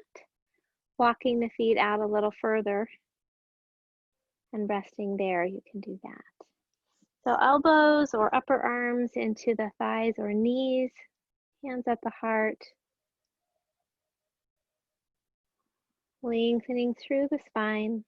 walking the feet out a little further and resting there, you can do that. So elbows or upper arms into the thighs or knees, hands at the heart, lengthening through the spine.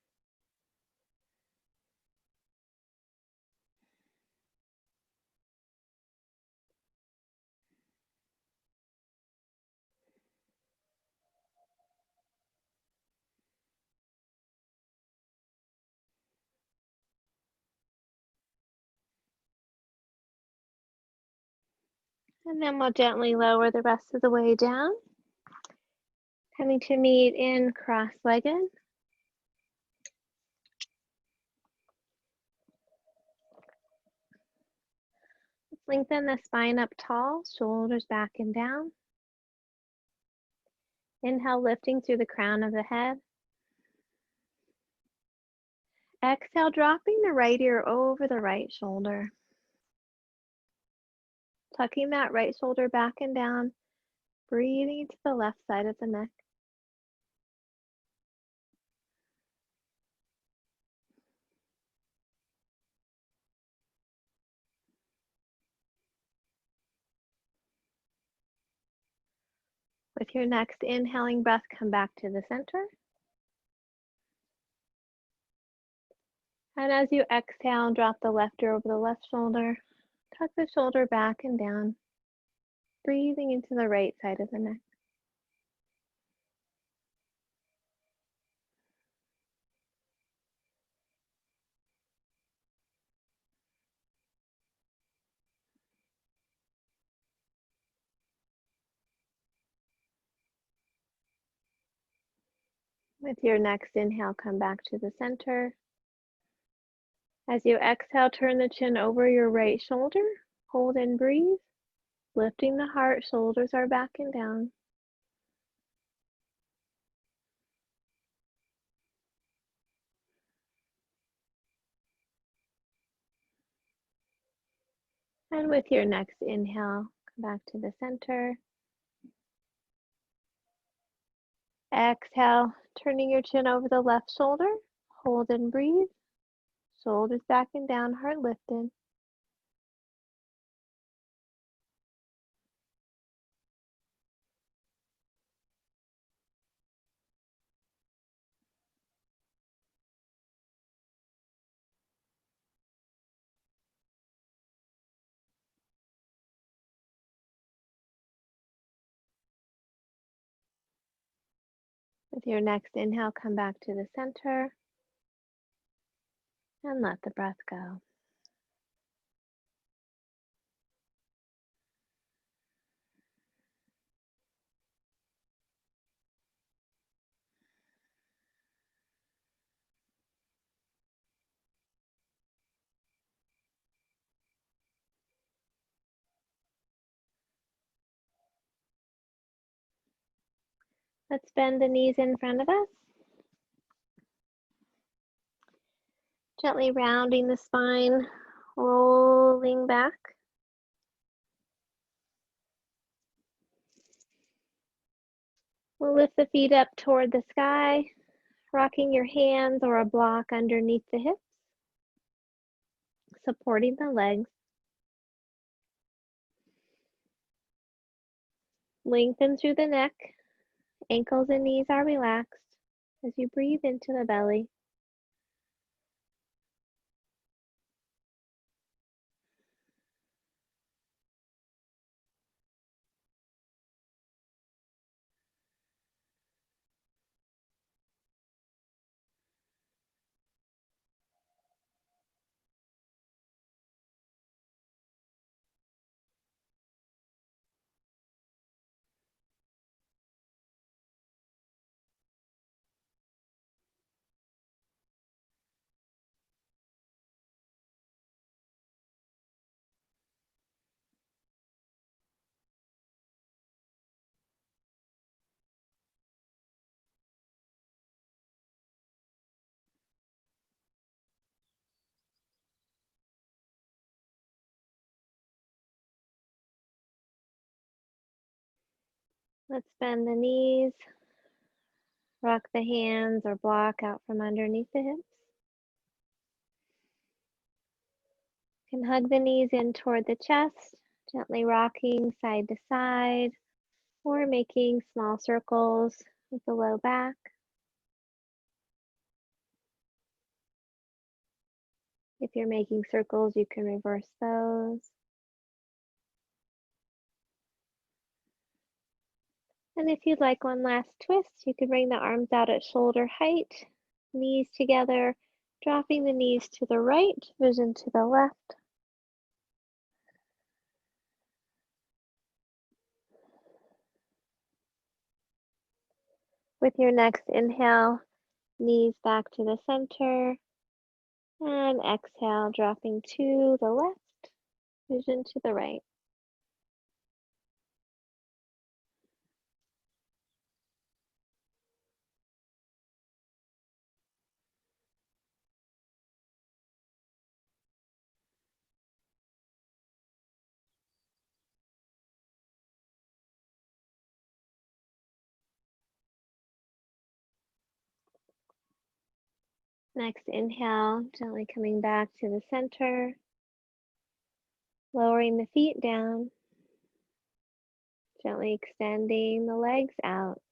And then we'll gently lower the rest of the way down, coming to meet in cross-legged. Lengthen the spine up tall, shoulders back and down. Inhale, lifting through the crown of the head. Exhale, dropping the right ear over the right shoulder. Tucking that right shoulder back and down, breathing to the left side of the neck. With your next inhaling breath, come back to the center. And as you exhale, drop the left ear over the left shoulder. Tuck the shoulder back and down, breathing into the right side of the neck. With your next inhale, come back to the center. As you exhale, turn the chin over your right shoulder. Hold and breathe, lifting the heart, shoulders are back and down. And with your next inhale, come back to the center. Exhale, turning your chin over the left shoulder. Hold and breathe, shoulders back and down, heart lifted. With your next inhale, come back to the center and let the breath go. Let's bend the knees in front of us. Gently rounding the spine, rolling back. We'll lift the feet up toward the sky, rocking your hands or a block underneath the hips, supporting the legs. Lengthen through the neck. Ankles and knees are relaxed as you breathe into the belly. Let's bend the knees, rock the hands or block out from underneath the hips. You can hug the knees in toward the chest, gently rocking side to side or making small circles with the low back. If you're making circles, you can reverse those. And if you'd like one last twist, you can bring the arms out at shoulder height, knees together, dropping the knees to the right, vision to the left. With your next inhale, knees back to the center, and exhale, dropping to the left, vision to the right. Next inhale, gently coming back to the center, lowering the feet down, gently extending the legs out.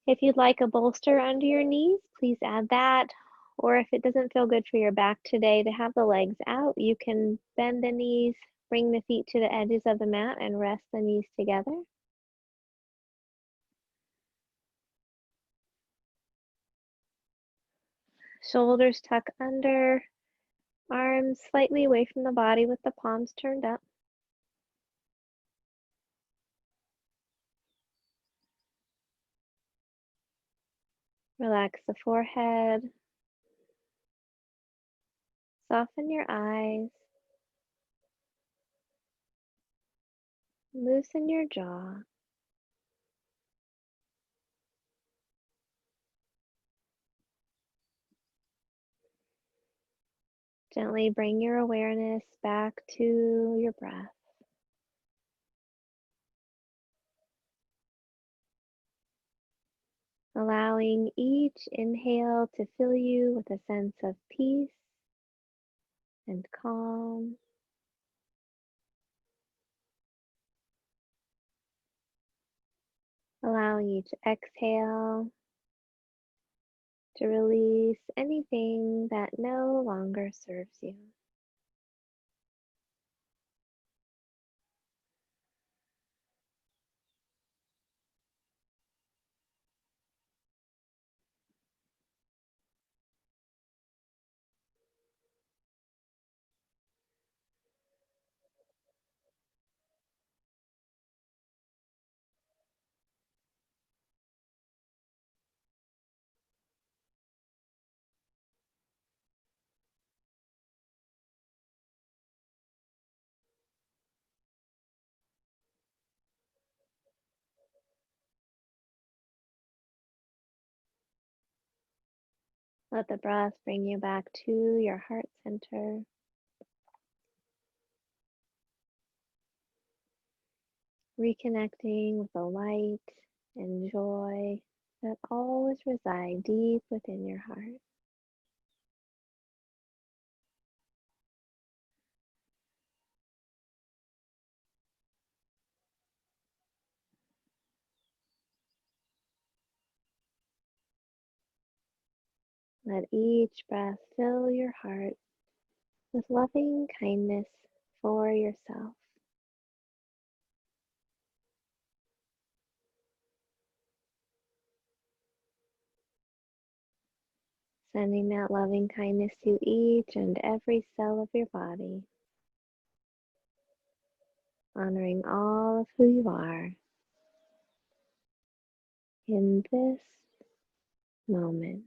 If you'd like a bolster under your knees, please add that. Or if it doesn't feel good for your back today to have the legs out, you can bend the knees, bring the feet to the edges of the mat and rest the knees together. Shoulders tuck under, arms slightly away from the body with the palms turned up. Relax the forehead. Soften your eyes. Loosen your jaw. Gently bring your awareness back to your breath. Allowing each inhale to fill you with a sense of peace and calm. Allowing each exhale to release anything that no longer serves you. Let the breath bring you back to your heart center. Reconnecting with the light and joy that always reside deep within your heart. Let each breath fill your heart with loving kindness for yourself. Sending that loving kindness to each and every cell of your body. Honoring all of who you are in this moment.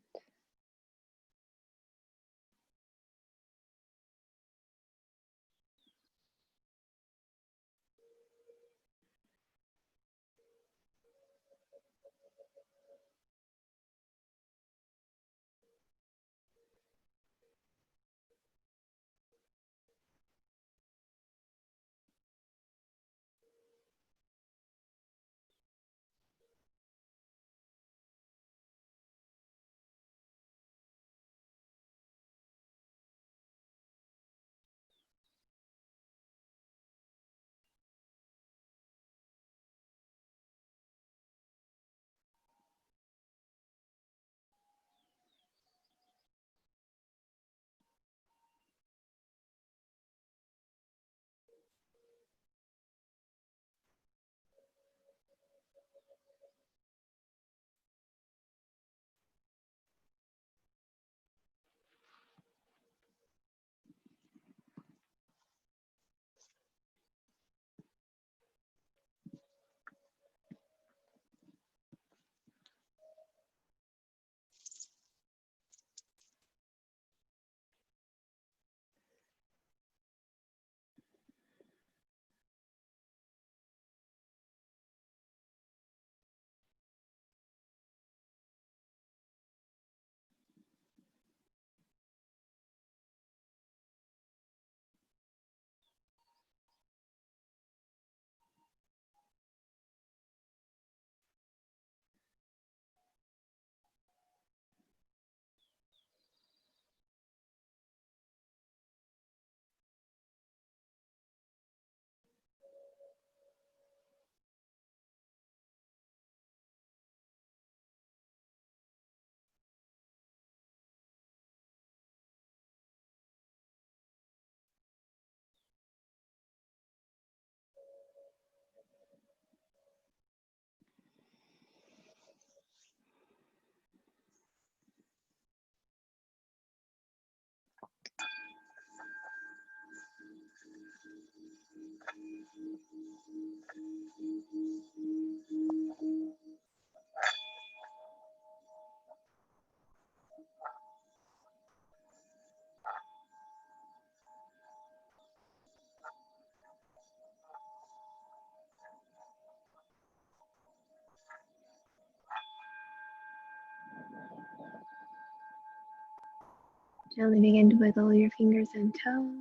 Gently begin to wiggle your fingers and toes.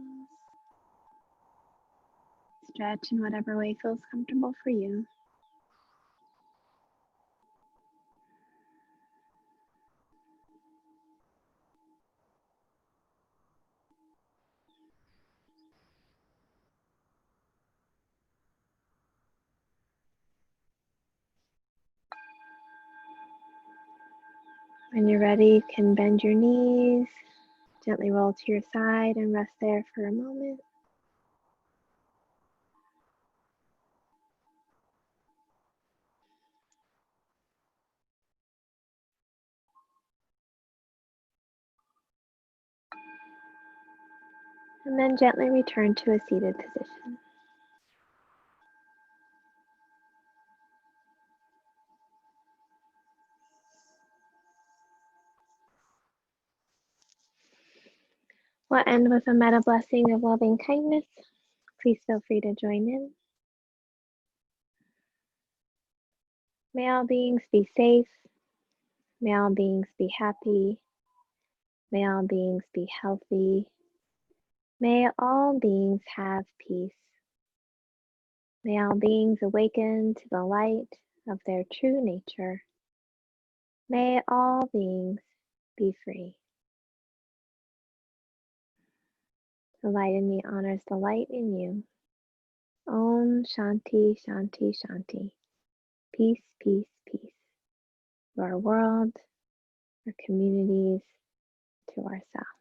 Stretch in whatever way feels comfortable for you. When you're ready, you can bend your knees, gently roll to your side and rest there for a moment. And then gently return to a seated position. We'll end with a metta blessing of loving kindness. Please feel free to join in. May all beings be safe. May all beings be happy. May all beings be healthy. May all beings have peace. May all beings awaken to the light of their true nature. May all beings be free. The light in me honors the light in you. Om Shanti Shanti Shanti. Peace, peace, peace. To our world, our communities, to ourselves.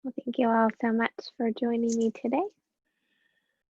Well, thank you all so much for joining me today.